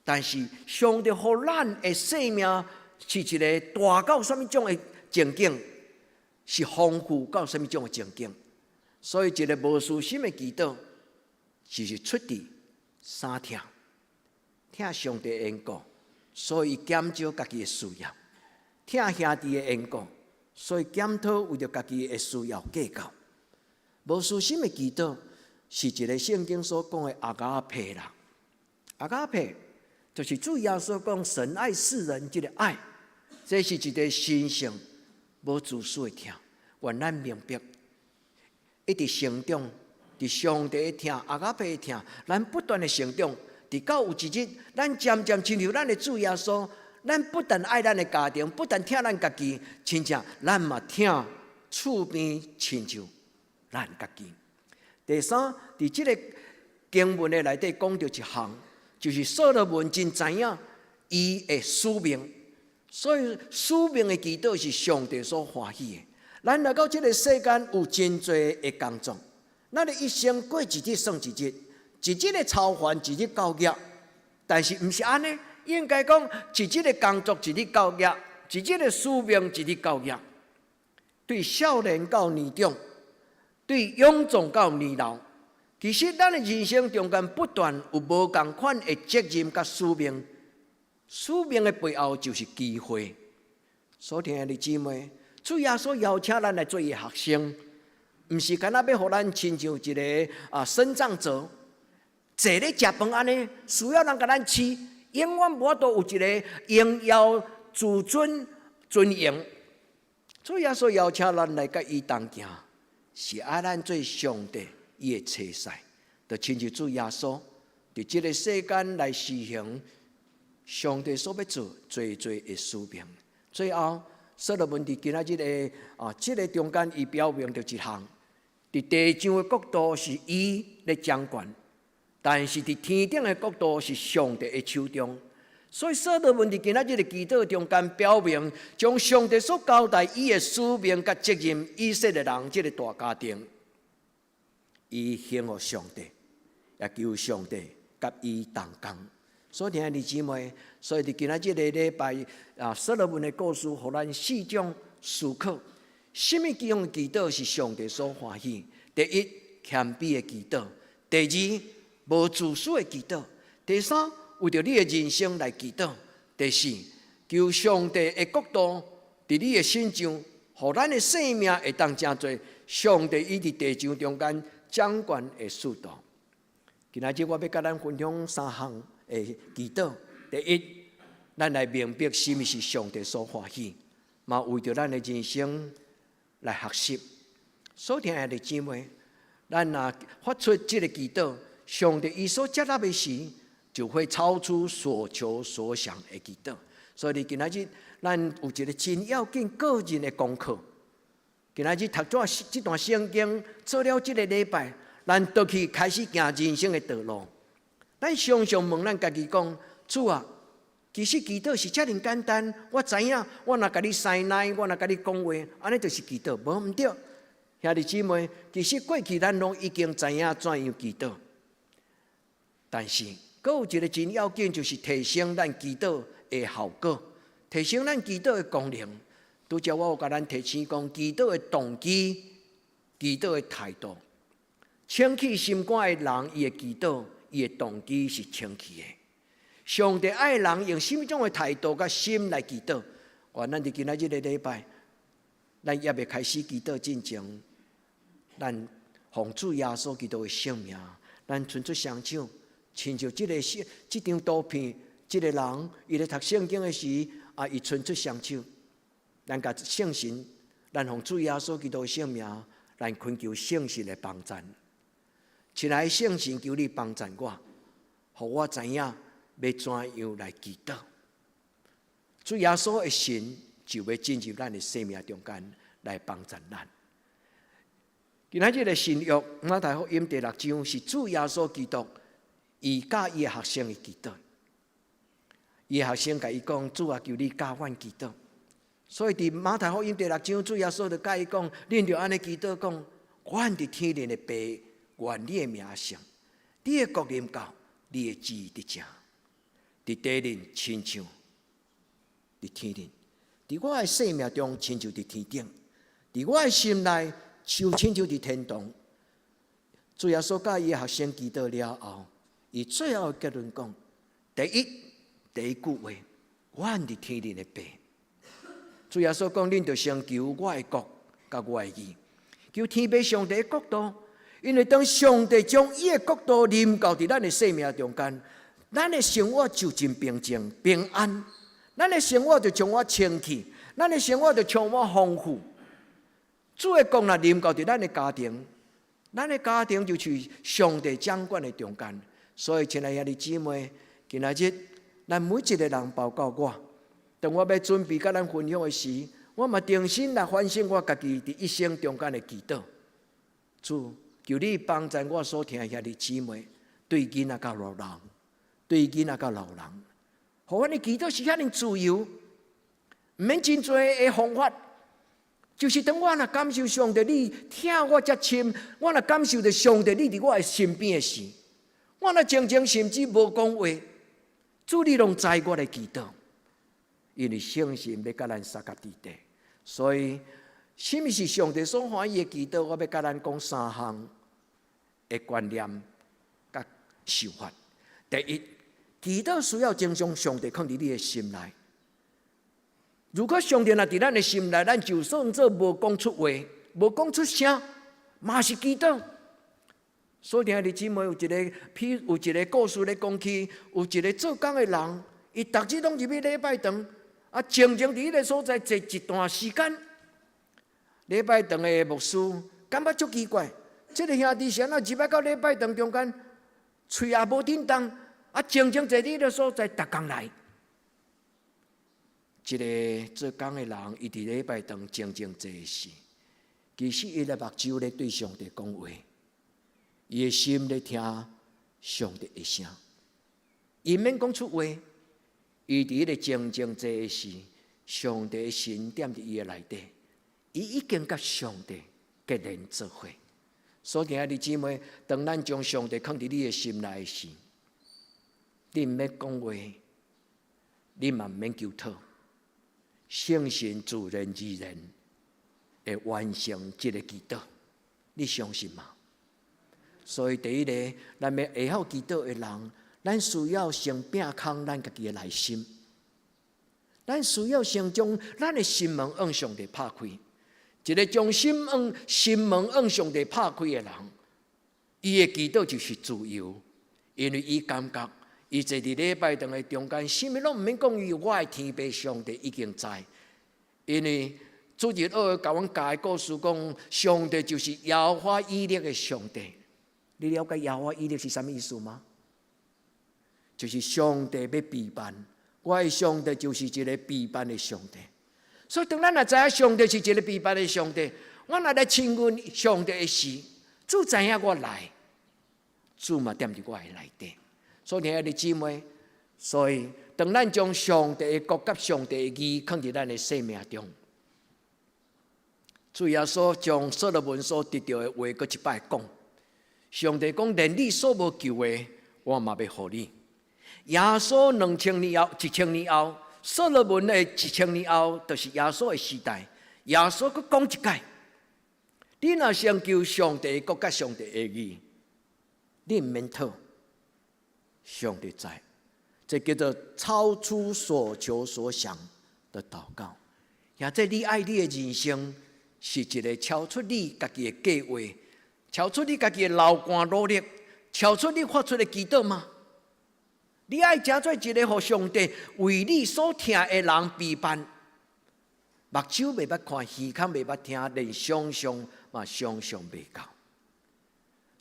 Speaker 1: 但是上帝予咱的生命是一个大到什么种的情景，是丰富到什么种的情景。所以一个无私心的祈祷，就是出自三听：听上帝的缘故，所以减少家己的需要；听兄弟的缘故，所以检讨为着家己的需要计较。无私心的祈祷，是一个圣经所讲的阿加佩啦。阿加佩就是主耶稣讲神爱世人这个爱，这是一个神圣无自私的听。愿咱明白，一直成长，伫上帝的听，阿加佩的听，咱不断的成长，直到有一日，咱渐渐亲像咱的主耶稣。咱不但爱咱的家庭，不但听咱家己，亲像咱嘛听厝边亲像咱家己。第三，伫这个经文的内底讲到一项，就是所罗门真知影伊的使命，所以使命的祈祷是上帝所欢喜的。咱来到这个世间有真侪的工作，咱的一生过一日算一日，一日的操烦，一日教业，但是毋是安尼。应该讲，一日的工作一日教业，一日的使命一日教业。对少年到年长，对勇壮到年老，其实咱的人生中间不断有无同款的责任甲使命。使命的背后就是机会。所听的姊妹，主耶稣邀请咱来做伊学生，毋是干那要互咱亲像一个生长者，坐咧食饭安尼，需要人甲咱饲。永远无都有一个荣耀、自尊、尊严。主耶稣邀请咱来甲伊同行，是爱咱做上帝伊的车婿，就亲像主耶稣伫这个世间来实行上帝所要做最的使命。最后，所罗门伫今仔日的这个中间，伊表明着一项：伫地上的国度是伊咧掌管。但是伫天顶的国度是上帝的手中，所以所罗门伫今仔日的祈祷中间表明，将上帝所交代伊的使命甲责任，以色列人这个大家庭，伊献予上帝，也求上帝甲伊同工。所以听弟姊妹，所以伫今仔日的礼拜所罗门的故事，互咱四种思考：什么种的祈祷是上帝所欢喜？第一，谦卑的祈祷；第二，无自私的祈祷；第三，为着你的人生来祈祷；第四，求上帝的国度伫你的心上，互咱的生命会当真做上帝伊伫地上中间掌管的速度。今仔日我要甲咱分享三项的祈祷。第一，咱来明白什么是上帝所欢喜，嘛为着咱的人生来学习。所听的姊妹，咱若发出这个祈祷。上帝伊所接纳的时，就会超出所求所想的祈祷。所以今仔日咱有一个真要紧个人的功课。今仔日读这段圣经，做了这个礼拜，咱倒去开始行人生的道路。咱常常问咱家己讲：主啊，其实祈祷是遮尔简单。我知影，我若甲你塞奶，我若甲你讲话，安尼就是祈祷，无毋对。兄弟姊妹，其实过去咱拢已经知影怎样祈祷。但是，阁有一个真要紧，就是提升咱祈祷的效果，提升咱祈祷的功能。拄则我有甲咱提醒讲，祈祷的动机、祈祷的态度。清气心肝的人，伊的祈祷、伊的动机是清气的。上帝爱人用什么种的态度甲心来祈祷？咱伫今仔日的礼拜，咱也未开始祈祷之前，咱奉主耶稣基督的圣名，咱伸出双手。亲像这张图片，这个人伊咧读圣经的时，伊伸出双手，咱甲圣神咱奉主耶稣基督的圣名，咱恳求圣神的帮助。亲爱的圣神，求你帮助我，互我知影要怎样来祈祷。主耶稣的神就要进入咱的生命中间来帮助咱。今仔日的新约马太福音第6章是主耶稣基督伊教伊的学生的祈祷。伊的学生甲伊讲：主啊，求你教阮祈祷。所以伫马太福音第6章，主耶稣就甲伊讲：恁着安尼祈祷，讲阮伫天灵的爸，愿你的名上，你的国临到，你的旨意得成，伫地灵亲像伫天灵，伫我的生命中亲像伫天顶，伫我的心内就亲像伫天堂。主耶稣甲伊的学生祈祷了后，伊最后的结论讲：第一句话，阮伫天灵的爸。主耶稣讲：恁着先求我的国，甲我的义，求天父上帝的国度。因为当上帝将伊的国度临到伫咱的生命中间，咱的生活就真平静平安，咱的生活就充满清气，咱的生活就充满丰富。主的国若临到伫咱的家庭，咱的家庭就是上帝掌管的中间。所以，亲爱的兄弟姊妹，今仔日咱每一个人，包括我，当我要准备甲咱分享的时，我嘛定心来反省我家己伫一生中间的祈祷。主，求你帮助我所听的兄弟姊妹，对囡仔到老人，对囡仔到老人，互阮的祈祷是遐尼自由，毋免真多的方法。就是当我若感受上帝你听我遮深，我若感受到上帝你伫我的身边的时，我若静静甚至无讲话，主你拢知我的祈祷，因为圣神要甲咱撒甲伫地，所以什么是上帝所欢喜的祈祷？我要甲咱讲3项的观念甲想法。第一，祈祷需要经常上帝放伫你的心内。如果上帝若伫咱的心内，咱就算做无讲出话、无讲出声，嘛是祈祷。所以，兄弟姊妹，有一个故事咧讲起，有一个做工的人，伊逐日拢入去礼拜堂，静静伫迄个所在坐一段时间。礼拜堂的牧师感觉足奇怪，这个兄弟是安怎入来到礼拜堂中间，喙也无震动，静静坐伫迄个所在，逐工来。一个做工的人，伊伫礼拜堂静静坐时，其实伊的目睭咧对上帝讲话。伊的心咧听上帝的声，伊免讲出话，伊伫迄个静静坐的时，上帝的神踮伫伊的内底，伊已经甲上帝结连做伙。所以，兄弟姊妹，当咱将上帝放伫你的心内的时，你毋免讲话，你嘛毋免求讨，圣神自然而然会完成这个祈祷，你相信吗？所以，第一个，咱要会晓祈祷的人，咱需要先摒空咱家己的内心，咱需要先将咱的心门向上帝拍开。一个将心门向上帝拍开的人，伊的祈祷就是自由，因为伊感觉伊坐伫礼拜堂的中间，什么拢毋免讲，伊我的天父上帝已经知，因为主日学甲阮教的故事讲，上帝就是耶和华以勒的上帝。你了解耶和华以勒是什么意思吗？就是上帝要陪伴，我的上帝就是一个陪伴的上帝。所以当咱若知影上帝是一个陪伴的上帝，我若来亲近上帝的时，主知影我来，主嘛踮伫我的内底。所以兄弟姊妹，所以当咱将上帝的国甲上帝的义放伫咱的生命中，主耶稣将所罗门所得到的话，搁一摆讲。上帝讲：连你所无求的，我嘛要予你。耶稣1000年后，所罗门的1000年后，就是耶稣的时代。耶稣搁讲一解：你若先求上帝的国甲上帝的义，你毋免讨，上帝知。这叫做超出所求所想的祷告。也即你爱你的人生，是一个超出你家己的计划。超出你家己的流汗努力，超出你发出的祈祷吗？你爱真做一个互上帝为你所听的人陪伴，目睭袂捌看，耳孔袂捌听，连想象嘛想象袂到。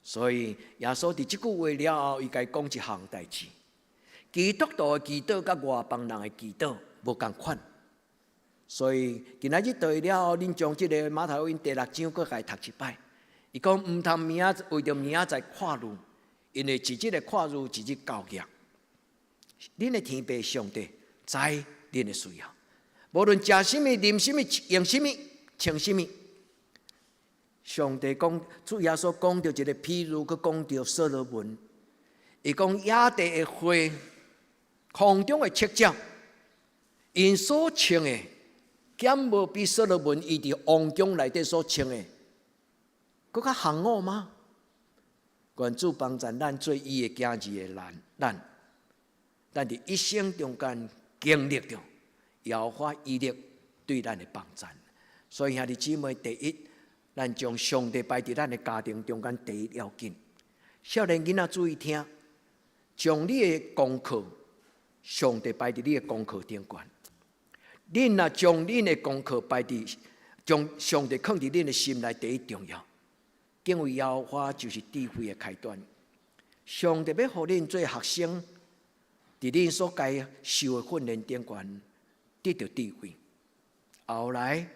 Speaker 1: 所以耶稣伫即句话了后，伊甲伊讲一项代志：基督徒的祈祷甲外邦人的祈祷无共款。所以今仔日倒了后，恁将即个马太福音第6章搁甲伊读一摆。伊讲毋通明仔为着明仔载看路，因为一日的看路，一日交业。恁的天父上帝知恁的需要，无论食什么、啉什么、用什么、穿什么。上帝讲，主耶稣讲到一个譬如，佮讲到所罗门，伊讲野地的花，空中的雀鸟，因所穿的，减无比所罗门伊伫王宫内底所穿的，佮较行我吗？愿主帮助咱做伊的囝儿的咱伫一生中间经历着耶和华伊力对咱的帮助。所以兄弟姊妹，第一，咱将上帝摆伫咱的家庭中间第一要紧。少年囡仔注意听，将你的功课，上帝摆伫你的功课顶悬。恁若将恁的功课摆伫，将上帝放伫恁的心内第一重要。敬畏耶和华就是智慧的开端。上帝要互恁做学生，伫恁所该受的训练顶悬得到智慧。后来，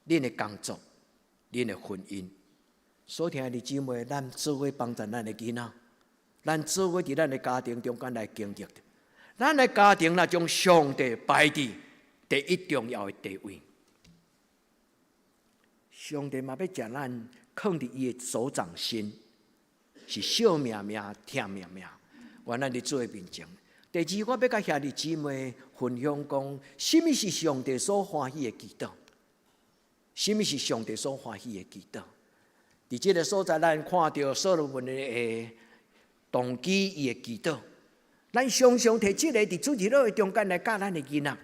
Speaker 1: 恁的工作。恁的婚姻，所听的姊妹，咱做伙帮助咱的囡仔，咱做伙伫咱的家庭中间来经历的。咱的家庭若将上帝摆伫第一重要的地位，上帝嘛要将咱放伫伊的手掌心，是惜命命、疼命命，愿咱伫做伙面前。第二，我要甲兄弟姊妹分享讲，什么是上帝所欢喜的祈祷？什么是上帝所欢喜的祈祷？伫这个所在，咱看到所罗门的动机，伊的祈祷。咱常常摕这个伫主日学的中间来教咱的囡仔。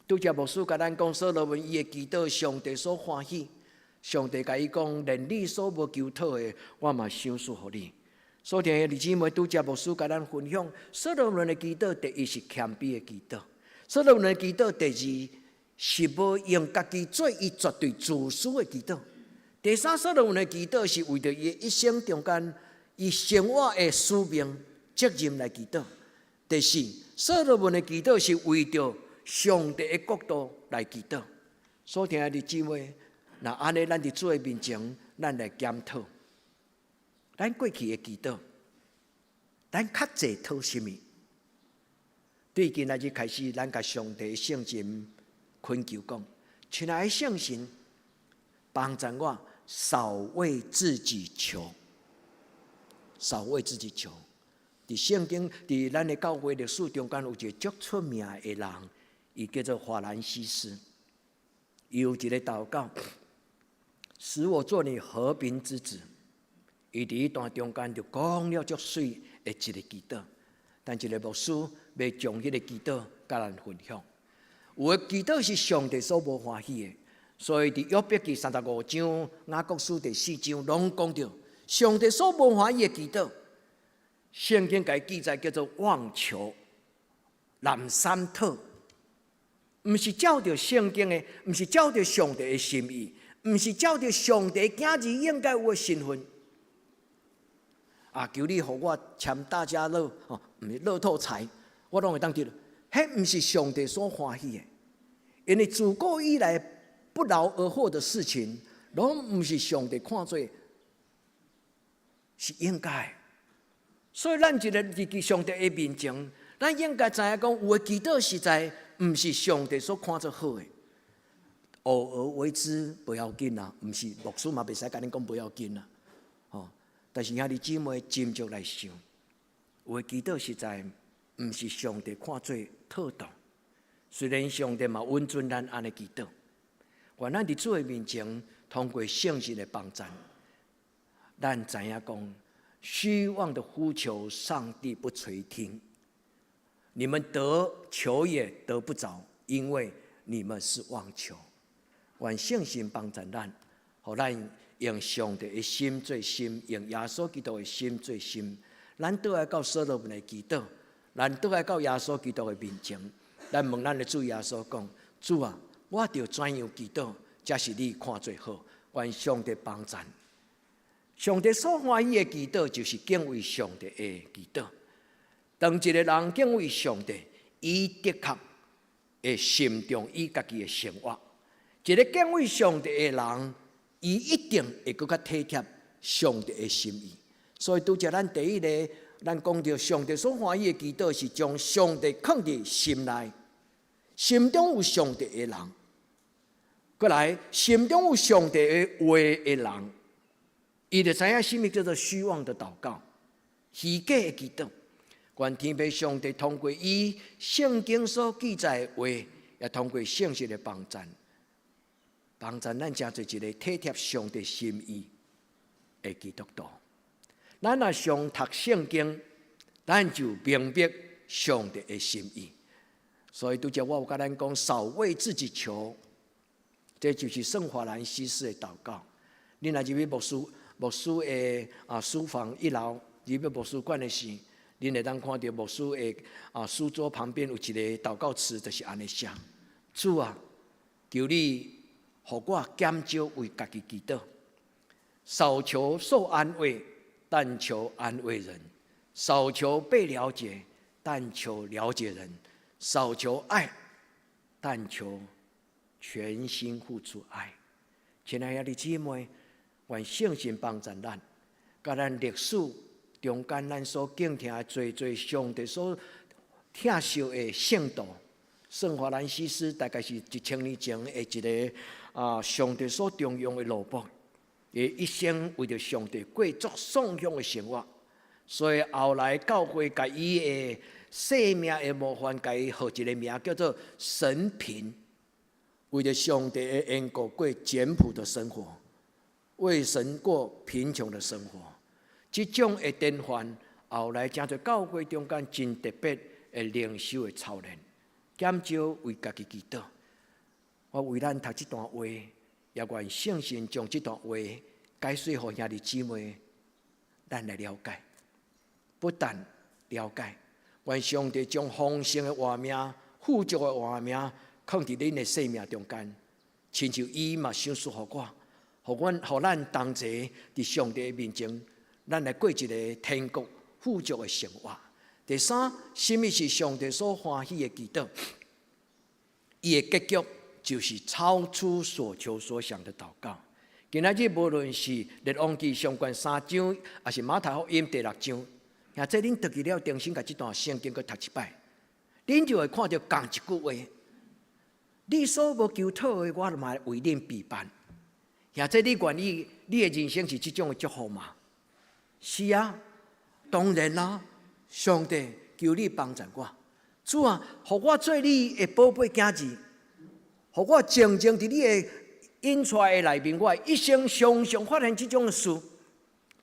Speaker 1: 拄则牧师甲咱讲，所罗门伊的祈祷，上帝所欢喜。上帝甲伊讲，连你所无求讨的，我嘛赏赐互你。所听的姊妹，拄则牧师甲咱分享，所罗门的祈祷，第一是谦卑的祈祷；所罗门的祈祷，第二。是无用家己做伊绝对自私的祈祷。第三，所罗门的祈祷是为着伊一生中间伊生活的使命责任来祈祷。第四，所罗门的祈祷是为着上帝的国度来祈祷。所听的姊妹，那安尼，咱伫主的面前，咱来检讨，咱过去的祈祷，咱较济讨什么？对今仔日开始，咱甲上帝的圣经。恳求讲，亲爱的圣神，帮助我少为自己求，少为自己求。伫圣经，伫咱的教会历史中间有一个足出名的人，伊叫做法兰西斯。伊有一个祷告，使我做你和平之子。伊伫一段中间就讲了足水的一个祈祷，但一个牧师要将迄个祈祷甲咱分享。有的祈祷是上帝所无欢喜的，所以伫约伯记35章、雅各书第4章，拢讲到上帝所无欢喜的祈祷。圣经甲伊记载叫做妄求、滥三讨，毋是照着圣经的，毋是照着上帝的心意，毋是照着上帝囝儿应该有的身份。求你互我签大家乐，毋是乐透彩，我拢会当得。迄毋是上帝所欢喜的，因为自古以来不劳而获的事情，拢毋是上帝看做是应该。所以咱一个伫上帝的面前，咱应该知影讲，有的祈祷实在毋是上帝所看做好的。偶尔为之不要紧啦，毋是牧师嘛袂使甲恁讲不要紧啦。但是兄弟姊妹斟酌来想，有的祈祷实在毋是上帝看做妥当，虽然上帝嘛允准咱安尼祈祷，愿咱伫主的面前，通过圣神的帮助，咱知影讲，虚妄的呼求，上帝不垂听。你们得求也得不着，因为你们是妄求。愿圣神帮助咱，互咱用上帝的心做心，用耶稣基督的心做心。咱倒来到所罗门的祈祷。咱倒来到耶稣基督的面前，咱问咱的主耶稣讲：主啊，我着怎样祈祷，才是你看最好。愿上帝帮助。上帝所欢喜的祈祷，就是敬畏上帝的祈祷。当一个人敬畏上帝，伊的确会心中伊家己的生活。一个敬畏上帝的人，伊一定会更较体贴上帝的心意。所以拄则咱第一个，咱讲到上帝所欢喜的祈祷，是将上帝放伫心内，心中有上帝的人。过来，心中有上帝的话的人，伊就知影什么叫做虚妄的祷告、虚假的祈祷。愿天父上帝通过伊圣经所记载的话，也通过圣经的帮助，帮助咱成做一个体贴上帝心意的基督徒。咱若常读圣经，咱就明白上帝的心意。所以拄则我有甲咱讲，少为自己求，这就是圣华兰西斯的祷告。你若入去牧师的书房1楼，入去牧师馆的时，恁会当看到牧师的书桌旁边有一个祷告词，就是安尼写：主啊，求你互我减少为家己祈祷，少求受安慰，但求安慰人；少求被了解，但求了解人；少求爱，但求全心付出爱。亲爱的弟兄姊妹，愿圣神帮助咱，甲咱历史中间咱所敬听的最上帝所疼惜的圣徒，圣华兰西斯大概是1000年前的一个上帝所重用的奴仆，伊一生为着上帝过足颂香的生活，所以后来教会甲伊的生命的模范，甲伊号一个名叫做神贫，为着上帝的缘故过简朴的生活，为神过贫穷的生活。这种的典范，后来成做教会中间真特别的灵修的操练，减少为家己祈祷。我为咱读这段话，也愿圣神将这段话解说给兄弟姊妹，咱来了解。不但了解，愿上帝将丰盛的活命、富足的活命，放伫恁的生命中间，亲像伊嘛想赐予我，互咱同齐伫上帝的面前。咱来过一个天国富足的生活。第三，什么是上帝所欢喜的祈祷？伊的结局就是超出所求所想的祷告。今仔日无论是列王记上卷3章，还是马太福音第6章，或者恁读去了重新甲这段圣经去读一摆，恁就会看到同一句话：你所无求讨的，我嘛为恁备办。或者你愿意，你的人生是这种的祝福吗？是啊，当然啦！上帝求你帮助我，主啊，互我做你的宝贝囝儿，互我静静伫你的引出来的内面，我一生常常发现这种的事。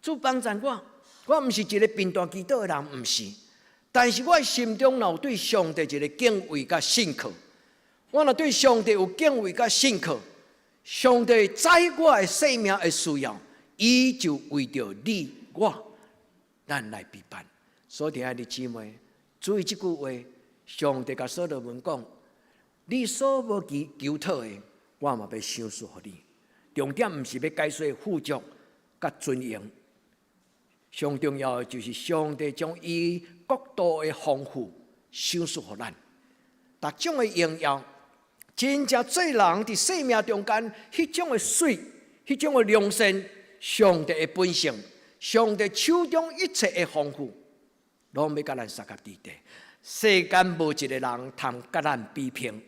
Speaker 1: 主帮助我，我毋是一个贫惰祈祷的人，毋是。但是我心中若有对上帝一个敬畏甲信靠，我若对上帝有敬畏甲信靠，上帝知我的生命的需要，伊就为着你。咱来备办。所以，亲爱的姊妹，注意这句话：上帝甲所罗门讲，你所无求讨的，我嘛要赏赐予你。重点毋是要解说富足甲尊严，上重要的就是上帝将伊国度的丰富赏赐予咱。逐种的荣耀，真正做人伫生命中间，迄种的水，迄种的良善，上帝的本性。上帝手中一切的丰富，拢要甲咱三合伫地。世间无一个人通甲咱比拼。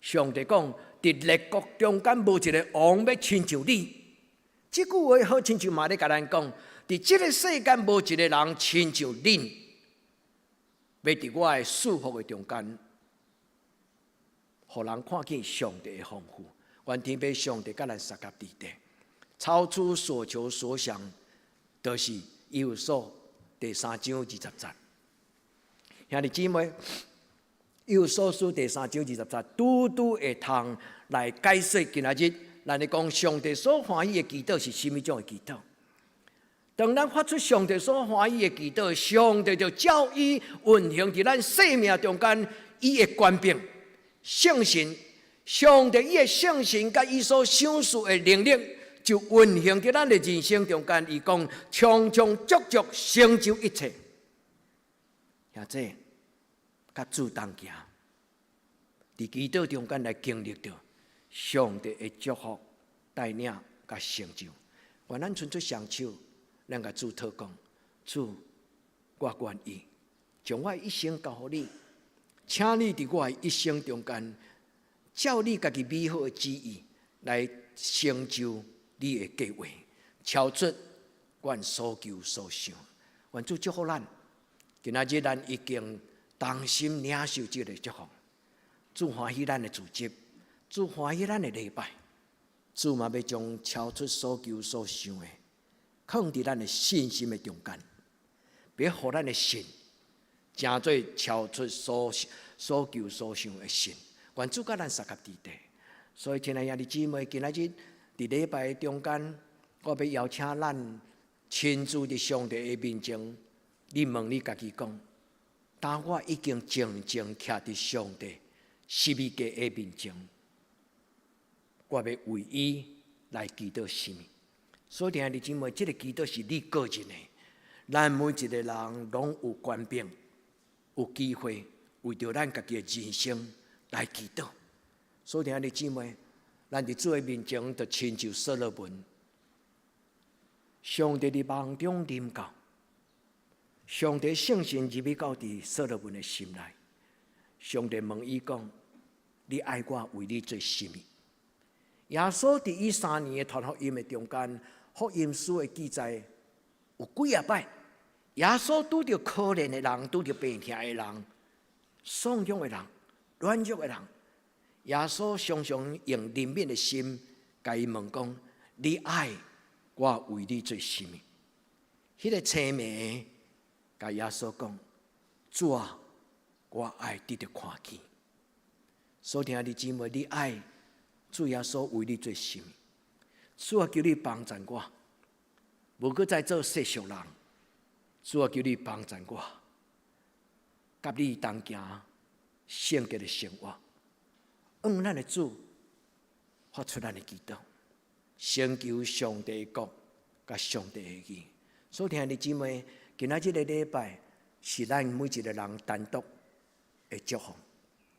Speaker 1: 上帝讲，伫列国中间无一个王要亲像你。这句话好亲像嘛咧甲咱讲，伫这个世间无一个人亲像恁，要伫我的祝福的中间，互人看见上帝的丰富。愿天父上帝甲咱三合伫地，超出所求所想。就是以弗所第3章20节，兄弟姊妹，以弗所书第3章20节，拄会通来解说今仔日，咱咧讲上帝所欢喜的祈祷是什么种的祈祷？当咱发出上帝所欢喜的祈祷，上帝就照伊运行伫咱生命中间，伊的权柄、圣神上帝伊的圣神甲伊所赏赐的能力，就运行在咱的人生中间。伊讲，充充足足成就一切。兄弟，甲主同行，伫祈祷中间来经历到上帝的祝福、带领甲成就。愿咱伸出双手，咱甲主祷讲：主，我愿意将我一生交予你，请你伫我的一生中间，照你家己美好的旨意来成就你的计划，超出阮所求所想。愿主祝福咱，今仔日咱已经同心领受这个祝福。主欢喜咱的自责，主欢喜咱的礼拜，主嘛要将超出所求所想的，放伫咱的信心的中间，别互咱的心成做超出所求所想的心。愿主甲咱三合伫地。所以，亲爱兄弟姊妹，今仔日伫礼拜中间，我要邀请咱亲自伫上帝的面前，你问你家己讲：当我已经静静徛伫上帝十字架的面前，我要为伊来祈祷什么？所以，兄弟姊妹，这个祈祷是你个人的，咱每一个人拢有权柄，有机会为着咱家己的人生来祈祷。所以，兄弟姊妹，咱伫主的面前，就亲像所罗门，上帝伫梦中临到，上帝圣神入去到伫所罗门的心内。上帝问伊讲：你爱我为你做什么？耶稣伫伊3年的传福音的中间，福音书的记载有几啊摆，耶稣拄着可怜的人，拄着病痛的人，丧丧的人，软弱的人。耶稣常常用怜悯的心，甲伊问讲：你爱我为你做什么？迄个青梅甲耶稣讲：主啊，我爱得到看见。所以，兄弟姊妹，你爱主耶稣为你做什么？主啊，求你帮助我，无搁再做世俗人。主啊，求你帮助我，甲你同行圣洁的生活。愿咱的主发出咱的祈祷，成就上帝的国甲上帝的义。所以，兄弟姊妹，今仔日的礼拜是咱每一个人单独的祝福。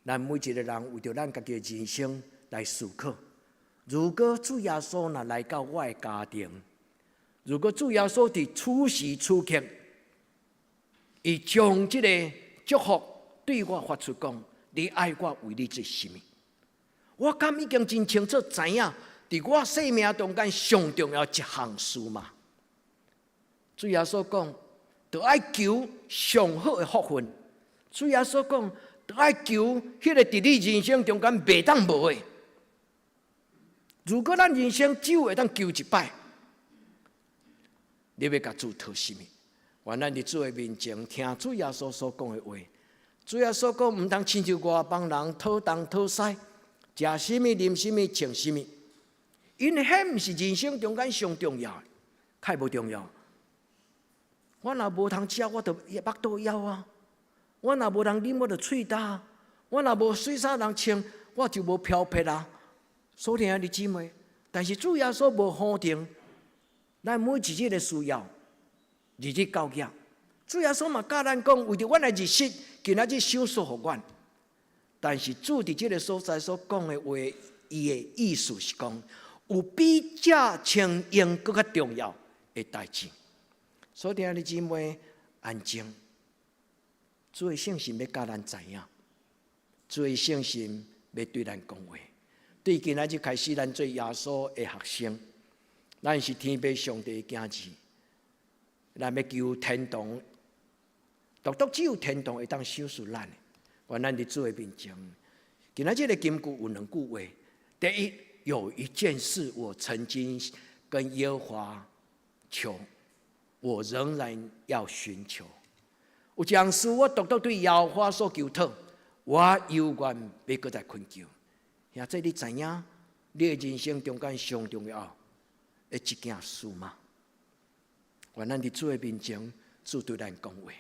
Speaker 1: 咱每一个人为着咱家己的人生来思考。如果主耶稣若来到我的家庭，如果主耶稣伫此时此刻，伊将这个祝福对我发出讲：你爱我为你做什么？我敢已经真清楚知影，伫我生命中间上重要一项事嘛。主耶稣讲，就爱求上好的福分。主耶稣讲，就爱求迄个伫你人生中间袂当无的。如果咱人生只会当求一摆，你要甲主讨什么？愿咱伫主的面前听主耶稣所讲的话。主耶稣讲，毋通亲像外邦人讨东讨西。食什么、啉什么、穿什么，因为迄毋是人生中间上重要的，较无重要。我若无通食，我就腹肚枵啊；我若无通啉，我就喙焦；我若无水衫通穿，我就无漂泊啊。所以兄弟姊妹，但是主耶稣无否定咱每一日的需要，日日到夜。主耶稣嘛教咱讲，为着阮的日息，今仔日赏赐互阮。但是主伫这个所在所讲的话，伊的意思是讲，有比这清用更较重要的代志。所以，兄弟姊妹，安静。主的圣神要教咱知影，主的圣神要对咱讲话。对今仔日开始，咱做耶稣的学生，咱是天父上帝的囝子，咱要求天堂，独独只有天堂会当赏赐咱的。愿咱伫主的面前，今仔日的金句有2句话。第一，有一件事我曾经跟耶和华求，我仍然要寻求。有一件事我独独对耶和华所求讨，我犹原要搁再恳求。兄弟，你知影你的人生中间上重要的一件事吗？愿咱伫主的面前，主对咱讲话。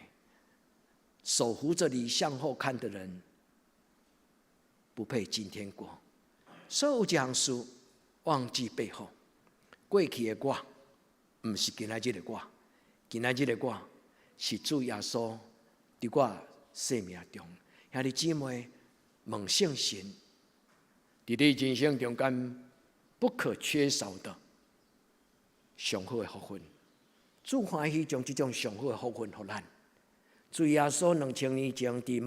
Speaker 1: 手扶着你向后看的人，不配今天过；所有一项事忘记背后。过去的我，毋是今仔日的我，今仔日的我是主耶稣伫我生命中。兄弟姊妹，问圣神，伫你人生中间不可缺少的上好的福分。主欢喜将这种上好的福分给咱。主耶稣2000年前伫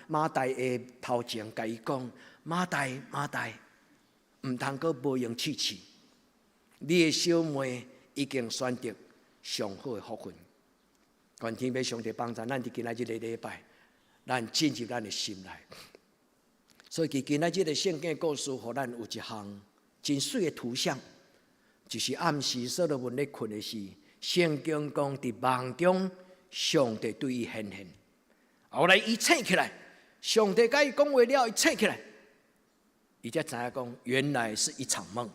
Speaker 1: 马大的头前，甲伊讲：马大，马大，毋通阁无用试试。你的小妹已经选择上好的福分。愿天父上帝帮助咱伫今仔日的礼拜，咱进入咱的心内。所以今仔日的圣经故事，互咱有一项真水的图像，就是暗时所罗门咧困的时，圣经讲伫梦中，上帝对伊显现。后来伊醒起来，上帝甲伊讲话了，伊醒起来，伊才知影讲，原来是一场梦。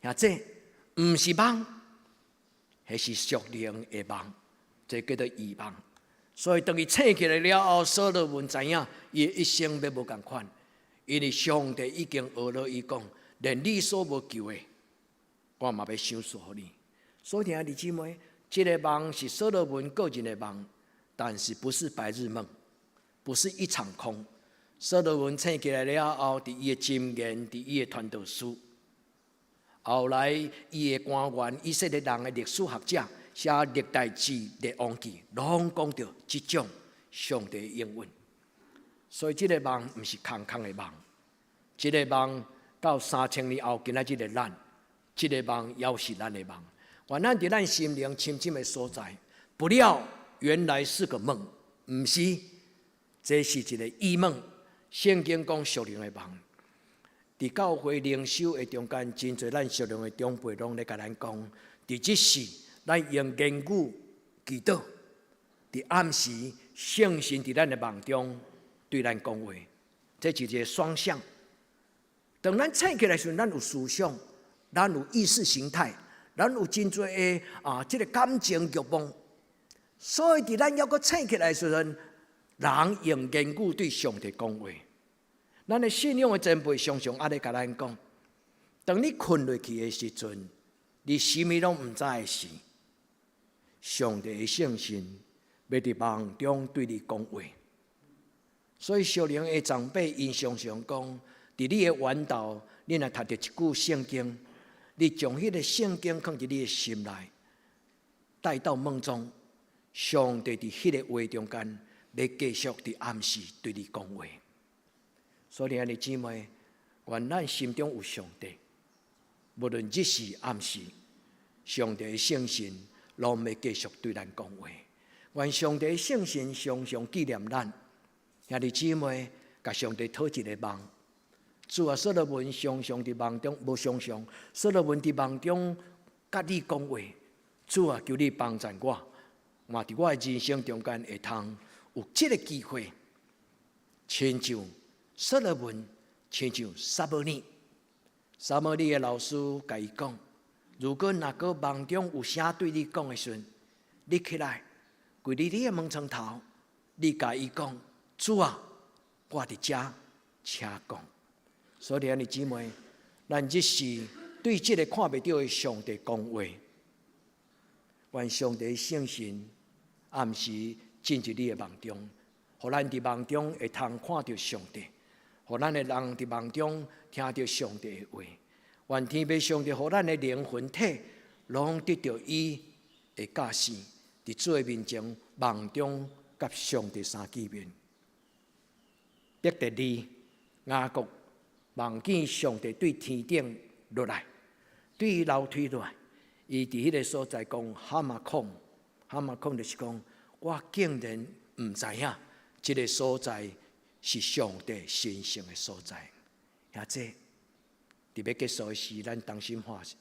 Speaker 1: 呀，这毋是梦，迄是属灵的梦，这叫做异梦。所以当伊醒起来了后，所罗门知影，伊一生要无共款，因为上帝已经学了伊讲，连你所无求的，我嘛要赏赐予你。所以兄弟姊妹，这个梦是所罗门个人的梦，但是不是白日梦，不是一场空。所罗门醒起来了后，伫伊的箴言，伫伊的传道书。后来，伊的官员、以色列人的历史学者写历代志、列王记，拢讲到这种上帝的应允。所以，这个梦不是空空的梦，这个梦到3000年后，今仔日的咱，这个梦也是咱的梦。愿咱伫咱心灵深深的所在，不料原来是个梦，不是，这是一个异梦。圣经讲属灵的梦。伫教会灵修的中间，真侪咱属灵的长辈拢咧甲咱讲，伫即时咱用言语祈祷，伫暗时圣神伫咱的梦中对咱讲话，这是一个双向。当咱醒起来时，咱有思想，咱有意识形态，咱有真侪的这个感情欲望，所以伫咱要阁醒起来时阵，人用言语对上帝讲话。咱的信仰的前辈常常咧甲咱讲，当你困落去的时阵，你什么拢毋知的时，上帝的圣神要伫梦中对你讲话。所以属灵的长辈因常常讲，伫你的缘道，你若读着一句圣经，你将迄个圣经放伫你的心内，带到梦中，上帝伫迄个话中间，要继续伫暗时对你讲话。所以，兄弟姊妹，愿咱心中有上帝，无论日时暗时，上帝的圣神拢要继续对咱讲话。愿上帝的圣神常常纪念咱，兄弟姊妹，甲上帝讨一个梦。主啊，所罗门常常伫梦中，无常常，所罗门伫梦中甲你讲话。主啊，求你帮助我，嘛伫我的人生中间会通有这个机会，亲像所罗门，亲像撒母耳。撒母耳的老师甲伊讲：如果若个梦中有啥对你讲的时阵，你起来，跪伫你的门床头，你甲伊讲：主啊，我伫遮，请讲。所以，兄弟姊妹，咱即时对这个看袂到的上帝讲话，愿上帝圣神暗时进入你的梦中，互咱伫梦中会通看到上帝。互咱的人伫梦中听到上帝的话，愿天父上帝，互咱的灵魂体拢得到伊的教示，伫主的面前梦中甲上帝相见面。彼得2雅各梦见上帝对天顶落来，对伊楼梯落来，伊伫迄个所在讲哈马孔，哈马孔就是讲，我竟然毋知影即个所在。是上帝神圣的所在，也这伫要结束的时，咱同心欢喜，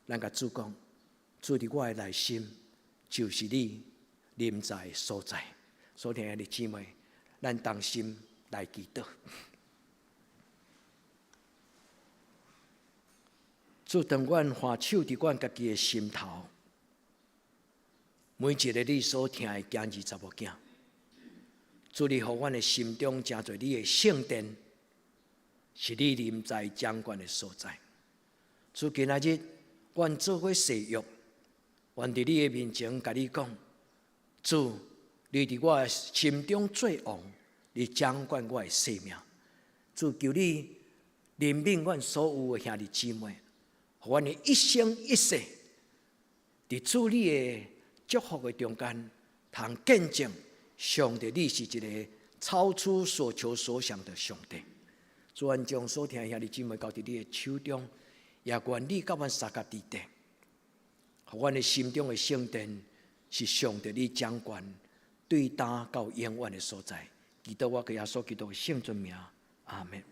Speaker 1: 咱甲主讲，主伫我的内心就是你临在的所在。所以兄弟姊妹，咱同心来祈祷。主当阮放手伫阮家己的心头，每一个你所听的囝儿查某囝。主，你互阮的心中真侪你的圣殿，是你临在掌管的所在。主今仔日，愿做伙誓约，愿伫你的面前甲你讲，主，你伫我的心中做王，你掌管我的生命。主求你怜悯阮所有的兄弟姊妹，互阮的一生一世，伫主你的祝福的中间，通见证上帝你是一个超出所求所想的上帝。主，愿将所听的兄弟姊妹交伫你的手中。也愿你甲阮三角之地，互阮的心中的圣殿是上帝你掌管、对答到永远的所在。祈祷我耶稣基督的圣尊名，阿门。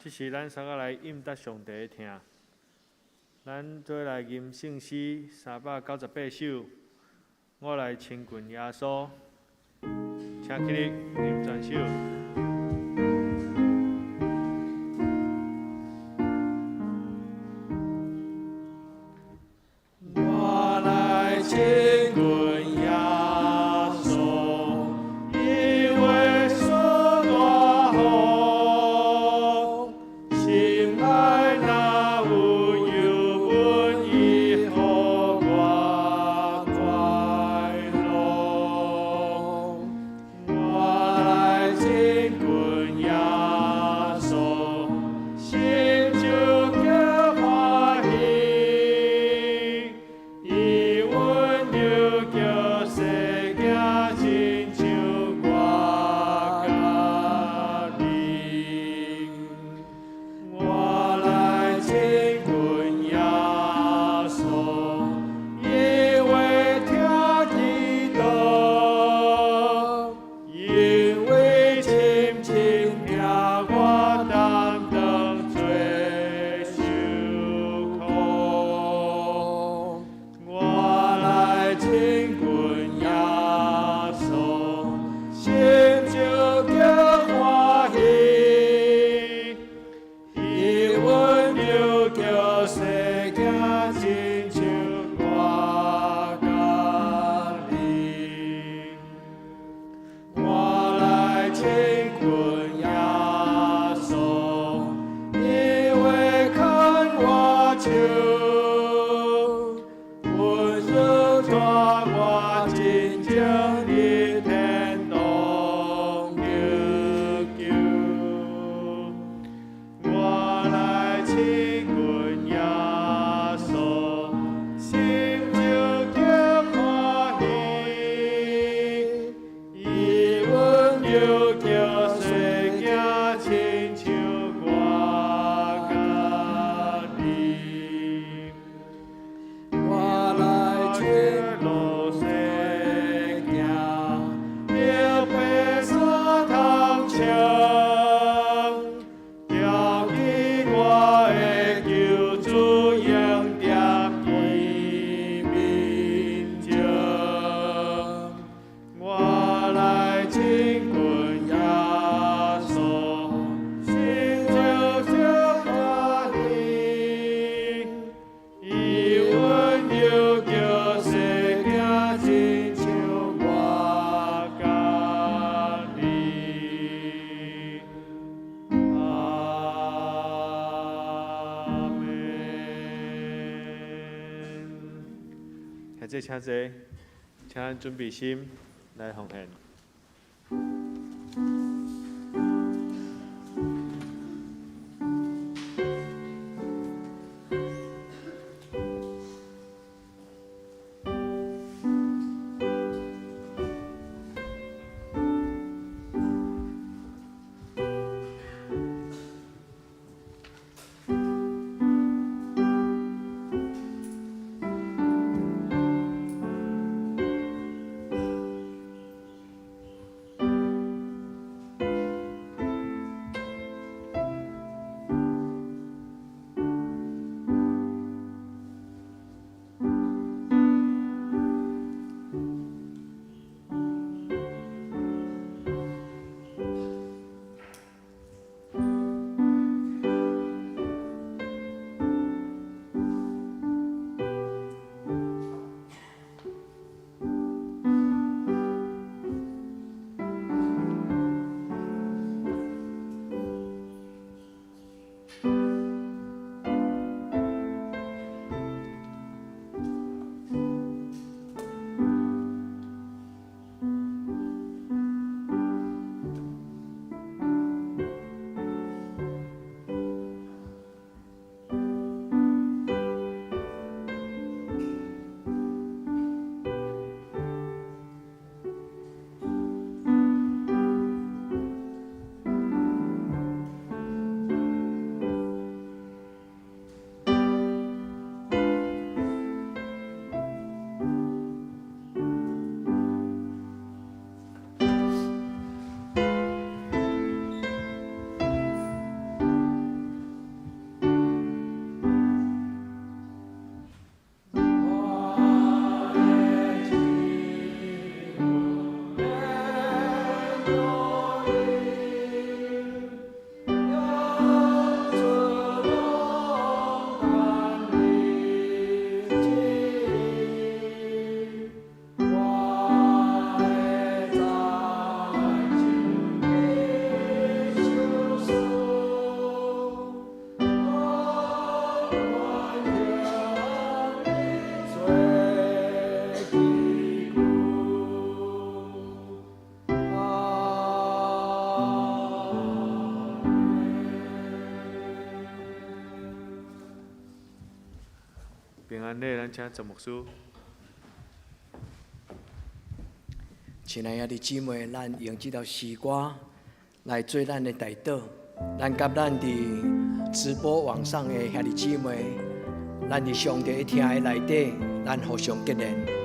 Speaker 6: 这是咱三个来应答上帝的听。咱做来吟圣诗398首，我来亲近耶稣，请起立吟全首。
Speaker 3: 我来亲近耶稣，因为主大好，心内那有忧闷以后我快乐。我来亲
Speaker 6: 请坐，请咱准备心来奉献。平安礼，咱请陈牧师。
Speaker 1: 亲爱的姊妹，咱用这条诗歌来做咱的代祷。咱甲咱伫直播网上的兄弟姊妹，咱伫上帝听的内底，咱互相结连。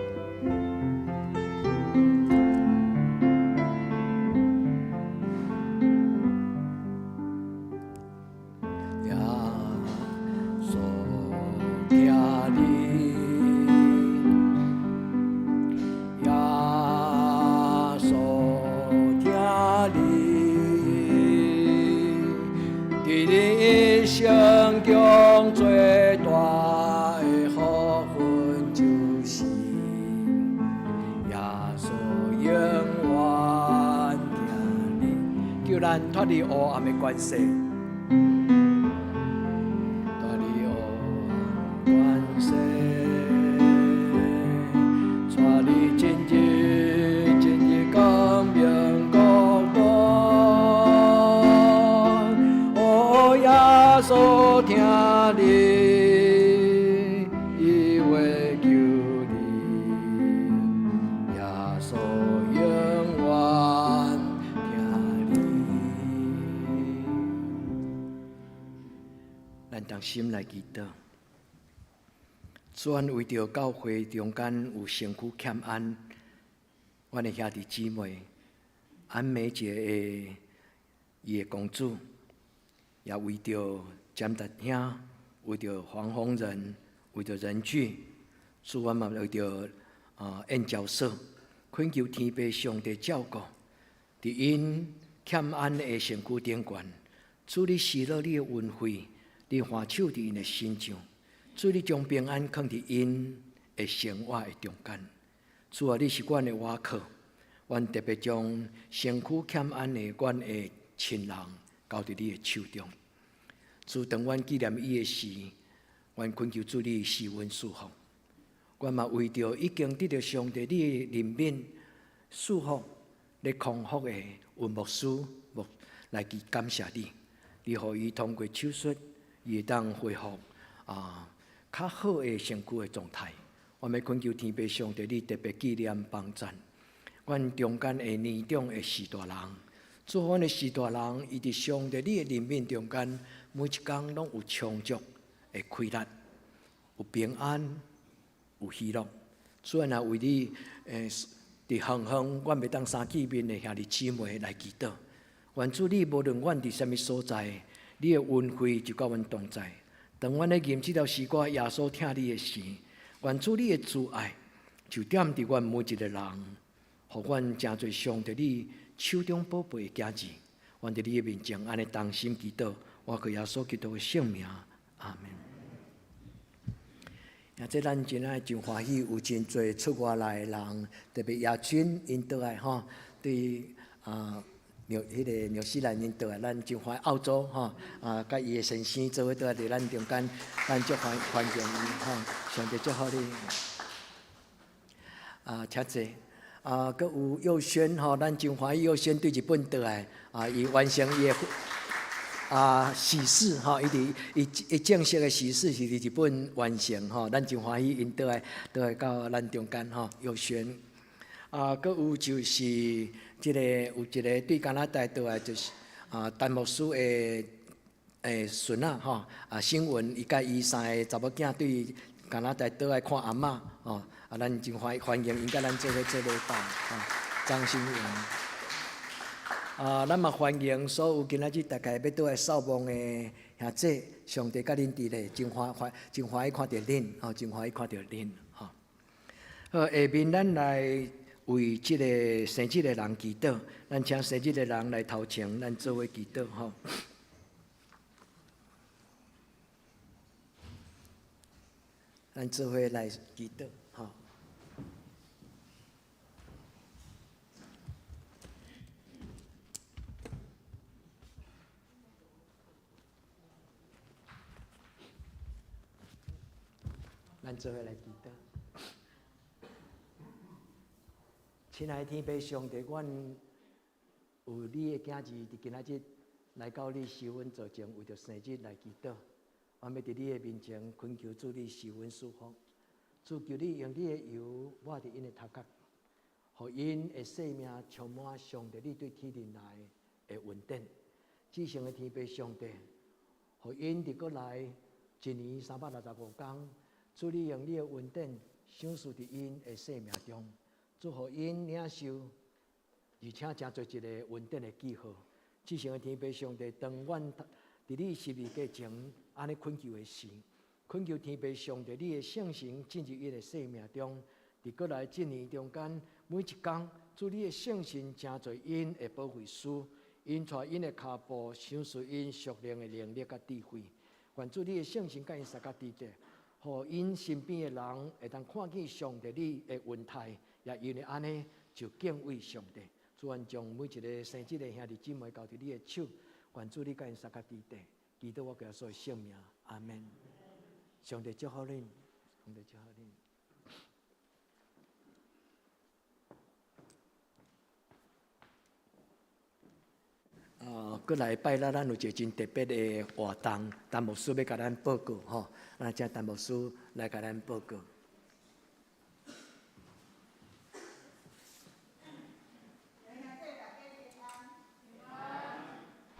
Speaker 1: 脱离黑暗的关系，脱离黑暗关系，带你进入光明国度。哦，耶稣听你，伊会救你，耶稣永远。咱同心来祈祷，主啊，为着教会中间有身躯欠安，阮的兄弟姊妹，安美节的伊的公主，也为着詹达兄，为着黄宏仁，为着仁聚，主啊嘛为着燕教授，恳求天父上帝照顾，伫因欠安的身躯顶悬，主你施落你的恩惠。你欢手伫因的身上，主你将平安放伫因的生活的中间。主啊，你是阮的倚靠，阮特别将身躯欠安的阮的亲人交伫你的手中。主，当阮纪念伊的时，阮恳求主你施恩赐福。阮嘛为着已经得到上帝你的怜悯、祝福、咧康复的文牧师来去感谢你，你互伊通过手术，伊会当恢复较好的身躯的状态。我们恳求天父上帝，你特别纪念帮赞，阮中间的年长的士大人，做阮的士大人，伊伫上帝你的怜悯中间，每一天拢有充足的快乐，有平安，有喜乐。主啊，为你伫远远，阮袂当三见面的兄弟姊妹来祈祷。愿主你无论阮伫什么所在，你的恩惠就甲阮同在。当阮咧吟这条诗歌，耶稣听你的时，愿主你的慈爱就点伫阮每一个人，互阮真侪上帝你手中宝贝的佳子。愿伫你的面前安尼同心祈祷，我靠耶稣基督的圣名，阿门。这咱真爱真欢喜，有真侪出外来的人，特别亚军因倒来吼，对纽西兰因倒来，咱真欢喜澳洲吼甲伊的先生做伙倒来伫咱中间，咱足欢迎伊吼，上帝祝福你请坐佫有佑轩吼，咱真欢喜佑轩对日本倒来伊完成伊的。喜事吼，伊正式的喜事是伫日本完成吼，咱真欢喜因倒来到咱中间吼，佑轩佫有就是有一个对加拿大倒来就是丹牧师的孙仔吼新闻，伊甲伊三个查某囝对加拿大倒来看阿嬷吼，咱真欢迎因甲咱做伙做礼拜吼，张新文。咱嘛欢迎所有今仔日大概要倒来扫墓的兄弟，上帝甲恁伫咧，真欢喜看到恁，吼，真欢喜看到恁，吼。下面咱来为即个生日的人祈祷，咱请生日的人来头前，咱做伙祈祷，吼。咱做伙来祈祷，吼。咱做伙来祈祷。亲爱的天父上帝，阮有你的囝儿伫今仔日来到你受恩座前，为着生日来祈祷。阮要伫你的面前恳求主你受恩祝福，主求你用你的油抹伫因的头壳，互因的生命充满上帝你对天人来的恩典。至圣的天父上帝，互因伫过来1年365天。主你用你的恩典赏赐伫因的生命中，祝福因领受，而且真做一个恩典的记号。至圣的天父上帝，当阮伫你十字架前安尼恳求的时，恳求天父上帝，你的圣神进入因的生命中，伫过来1年中间每一天，主你的圣神真做因的保惠师，因带因的脚步，赏赐因属灵的能力甲智慧。愿主你的圣神甲因三角地带。互因身边的人会当看见上帝你的恩待，也因为安尼就敬畏上帝。主愿将每一个生日的兄弟姊妹交伫你的手，愿主你甲因三角地带，祈祷我家所生命，阿门。上帝祝福恁，上帝祝福恁。过来拜六，咱有一个真特别的活动，陈牧师要甲咱报告吼，咱请陈牧师来甲咱报告。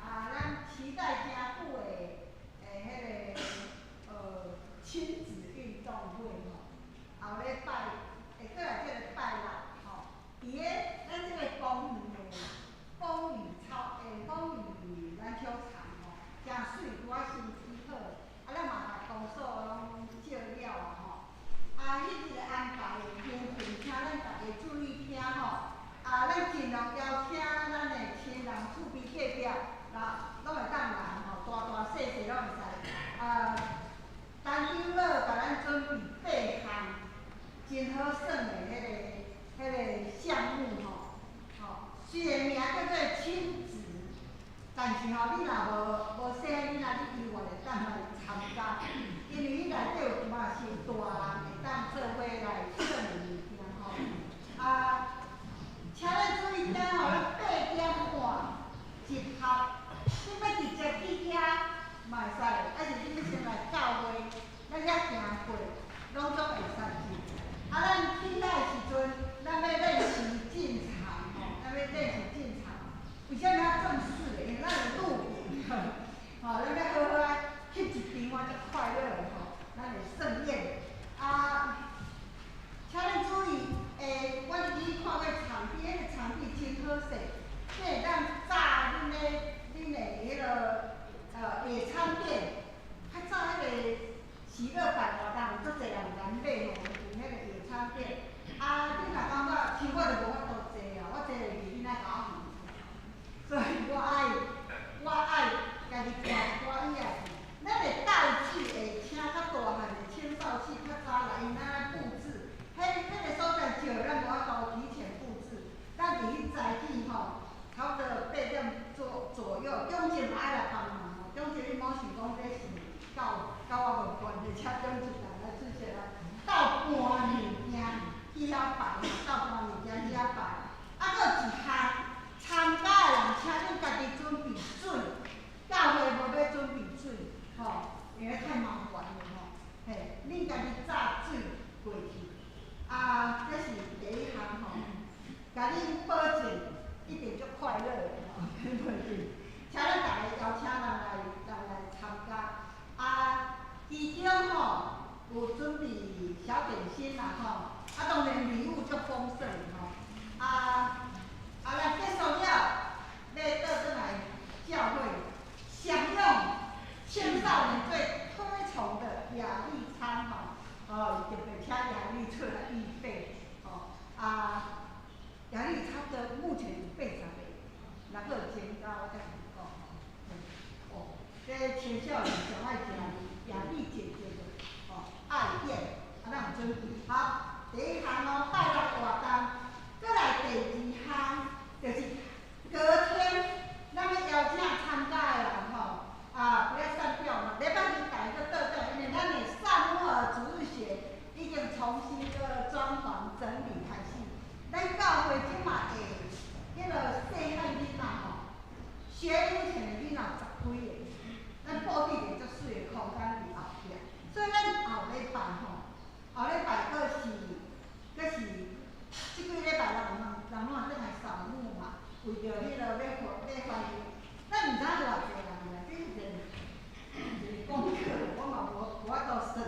Speaker 7: 咱期待真久的亲子运动会吼，后礼拜会过来这个拜六吼，伫个咱这个公寓篮球场吼，真水，拄仔天气好，咱嘛把公所拢照了吼，看过场地，迄个场地真好势，即会当炸恁的迄个野餐垫，较早迄个喜乐百货档，足侪人来买吼，用迄个野餐垫。啊，你若感觉像我就无法度坐啊，我坐袂去，你哪甲我扶？所以我爱家己带一寡椅仔去。咱的道具会请较大汉的青少器，较早来因安尼布置，迄个所在少，咱无法度提前布置。咱伫迄早起吼，差不多8点左右，中间嘛爱来帮忙吼。中间你莫想讲这是到我无关系，车中一人来出席啊，到搬物件去遐摆，到搬物件去遐摆。啊，搁有一项参加的人，请恁家己准备水，教会无要准备水，吼，因为太麻烦了吼。嘿，恁家己炸水过去。啊，这是第一项吼，甲恁保证一定足快乐的吼，免袂记。请咱大家邀请人来参加。啊，其中吼有准备小点心啦吼，啊当然礼物足丰盛吼。咱结束了，要倒转来教会享用青少年最推崇的雅丽餐吼，特别请雅丽出来预备吼。雅丽差不多目前有80个，若阁有增加我再讲吼。这青少年上爱食雅丽姐姐的爱宴，咱有准备好。第一项拜六活动，再来第二项就是隔天，咱要邀请参加的人吼，不要散掉嘛，礼拜日大家搁倒转，因为咱的萨摩尔主日学已经重新个装潢整理开始。咱教会即马会迄个细汉囡仔吼，学龄前的囡仔10几个，咱布置个足水的空间伫后壁，所以咱后礼拜吼，后礼拜阁是即几礼拜人拢转来扫墓嘛，为着迄个要欢迎，咱毋知偌济人啦，这是功课，我嘛无法度算。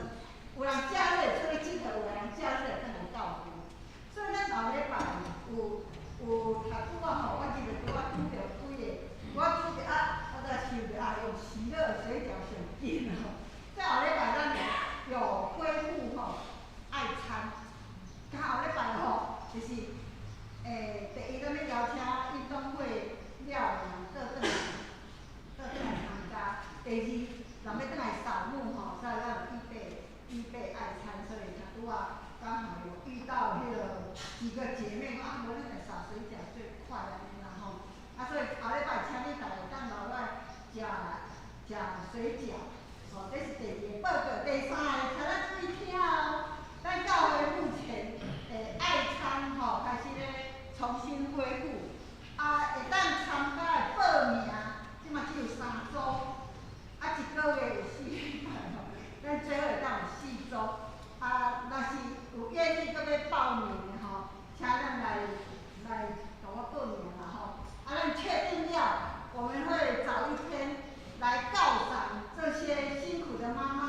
Speaker 7: 有人假日出去佚佗，有人假日转来教会，所以咱后礼拜有拄仔吼，我记得拄仔煮着几个，拄仔煮着我才想着用喜乐水饺上紧吼。在后礼拜咱有恢复爱餐。后礼拜就是第一，咱要邀请运动会了的人倒转来参加；第二，人要转来扫墓所以咱有预备爱餐，所以拄啊刚好有遇到迄个几个姐妹讲无咱来扫水饺最快安尼啦吼。所以后礼拜请你大家当留来食水饺，这是第二个报告。第三个，请咱注意听咱教会目前爱餐开始咧重新恢复，会当参加的报名，即马只有3周，1个月有4礼拜咱最后会当有4周。若是有愿意搁要报名的请咱来甲我报名啦咱确定了，我们会找一天来犒赏这些辛苦的妈妈。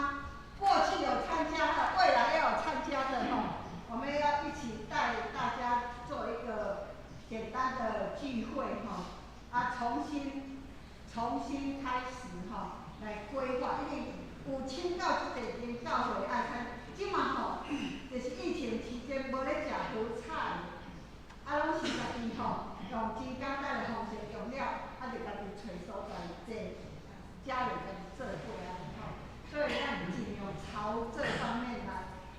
Speaker 7: 过去有参加的，未来要有参加的我们要一起带大家做一个简单的聚会重新开始来规划，因为有请到这个间教会爱餐，即马就是疫情期间无咧食好菜，拢是家己用真简单的方式用了，就家己找所在坐，家人家己做伙所以咱尽量朝这方面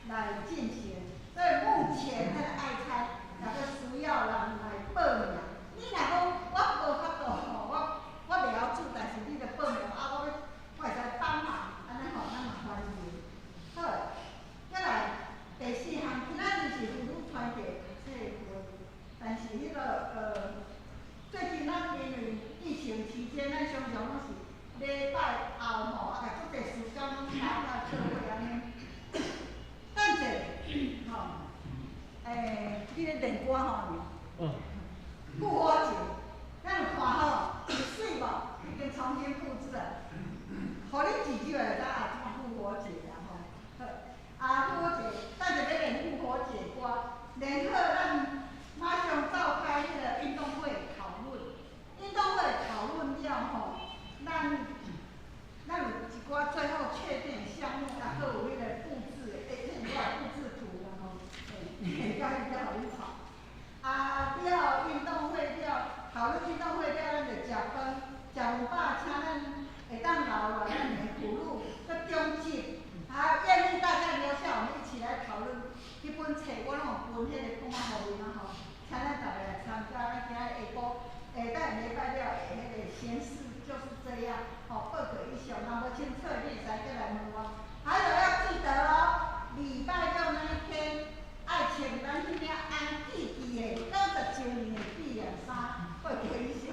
Speaker 7: 来进行。所以目前咱的爱餐，若个需要人来报名，你若讲我无法度我袂晓煮，但是你着报名我会使帮忙，安尼咱嘛欢迎。好，再来第4项，今仔日是妇女团体读册会，但是迄个最近咱因为疫情期间，咱常常拢是礼拜后甲足侪时间拢花在做伙安尼。等者你咧练歌复活节，咱有看有水无？已经重新布置了。互你记住了，咱复活节啦复活节，等者要练复活节歌，练好咱马上等礼拜了的迄个形式就是这样，报告以上，若无清楚你使过来问我。还有要记得哦，礼拜六那一天爱穿咱迄领红记记的90周年的纪念衫，报告以上。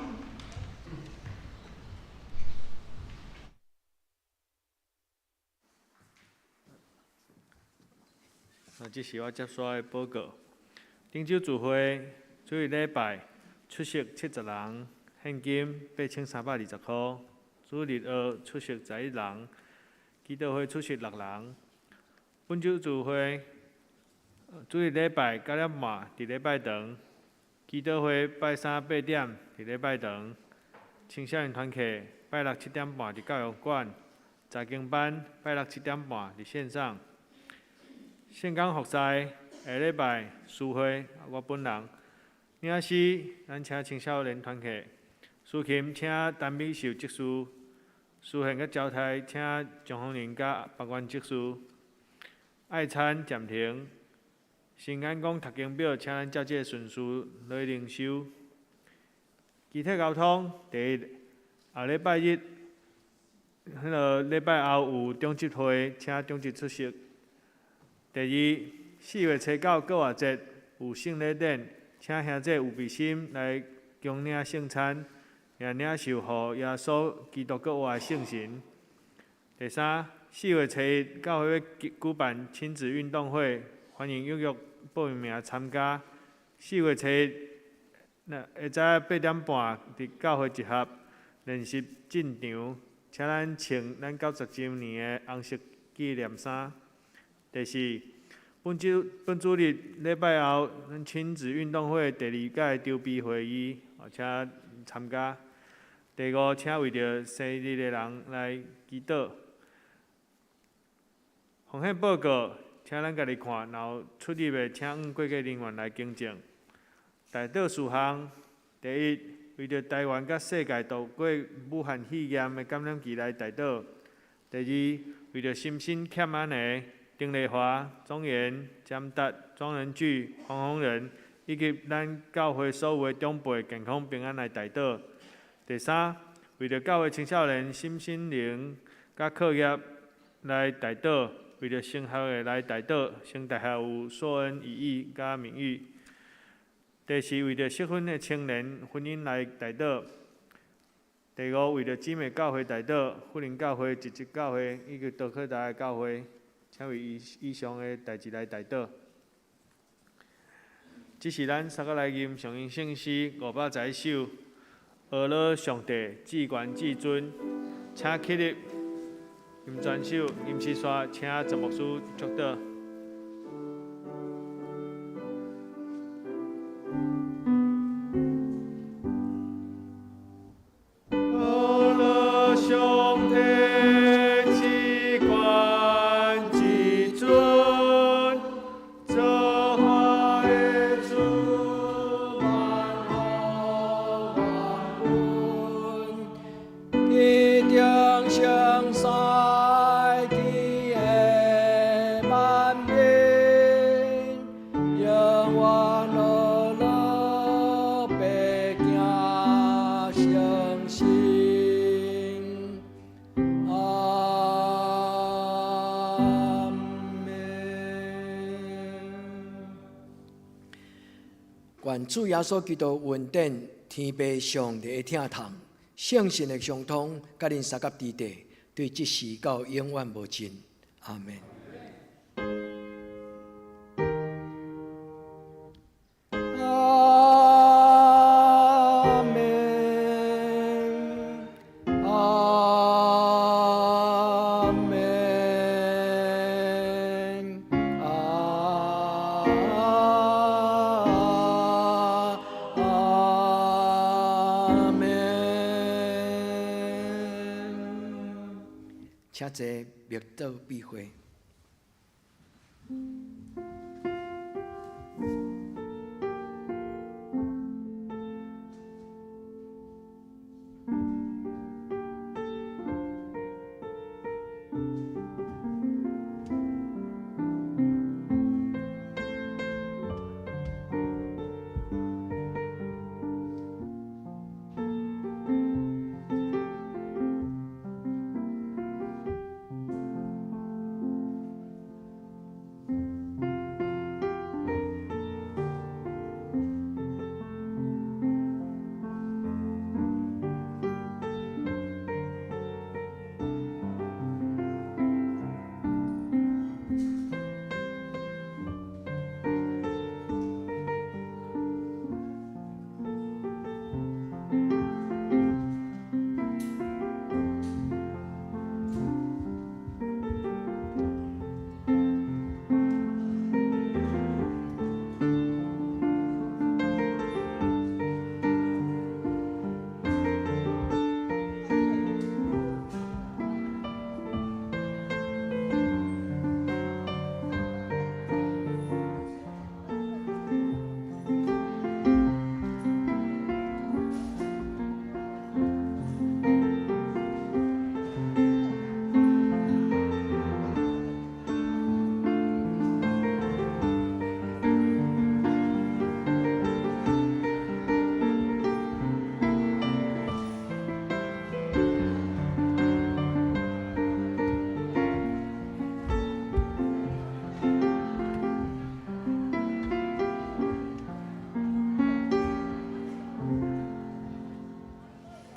Speaker 6: 这是我接刷的报告。顶周聚会，主日礼拜出席70人，现金8320块；主日二出席11人，基督会出席6人。本周聚会，主日礼拜9点半伫礼拜堂，基督会拜三8点伫礼拜堂，青少年团契拜六7点半伫教育馆，查经班拜六7点半伫线上。圣港服侍下礼拜私会，我本人领诗，咱请青少年团契，苏琴请陈美秀执事，书宪甲招待请张宏仁甲白元执事，爱餐暂停，新安宫读经表请咱交界顺序来领收。集体交通第一，下礼拜日，礼拜后有中集会，请中集出席。第二，4月初9国外节有圣礼典，请兄弟有备心来供领圣餐，也领受予耶稣基督国外圣神。第三，4月初1教会举办亲子运动会，欢迎踊跃报名参加。4月初1下早8点半伫教会集合练习进场，请咱穿咱90周年的红色纪念衫。第四，本主日礼拜后，咱亲子运动会第2届筹备会议，请参加。第五，请为着生日的人来祈祷。奉献报告，请咱家己看，然后出入的请过节人员来更正。大道事项，第一，为着台湾甲世界度过武汉肺炎的感染期来大道。第二，为着心心欠安的。丁丽华、庄严、詹达、庄仁聚、黄宏仁，以及咱教会所有的长辈健康平安来大祷。第三，为着教会青少年心灵甲课业来大祷，为着升学的来大祷，升大学有硕恩、意义甲名誉。第四，为着适婚的青年婚姻来大祷。第五，为着姊妹教会大祷，福林教会、直职教会以及道科大的教会。请为以上的代志来代祷。这是咱三个来吟上音圣诗511首，阿拉上帝至高至尊，请起立吟全首，吟诗刷，请陈牧师祝祷。
Speaker 1: 愿主耶稣基督恩典、天父上帝的疼痛、圣神的相通，甲恁三甲之地，对即时到永远无尽。阿门。请坐，默祷闭会。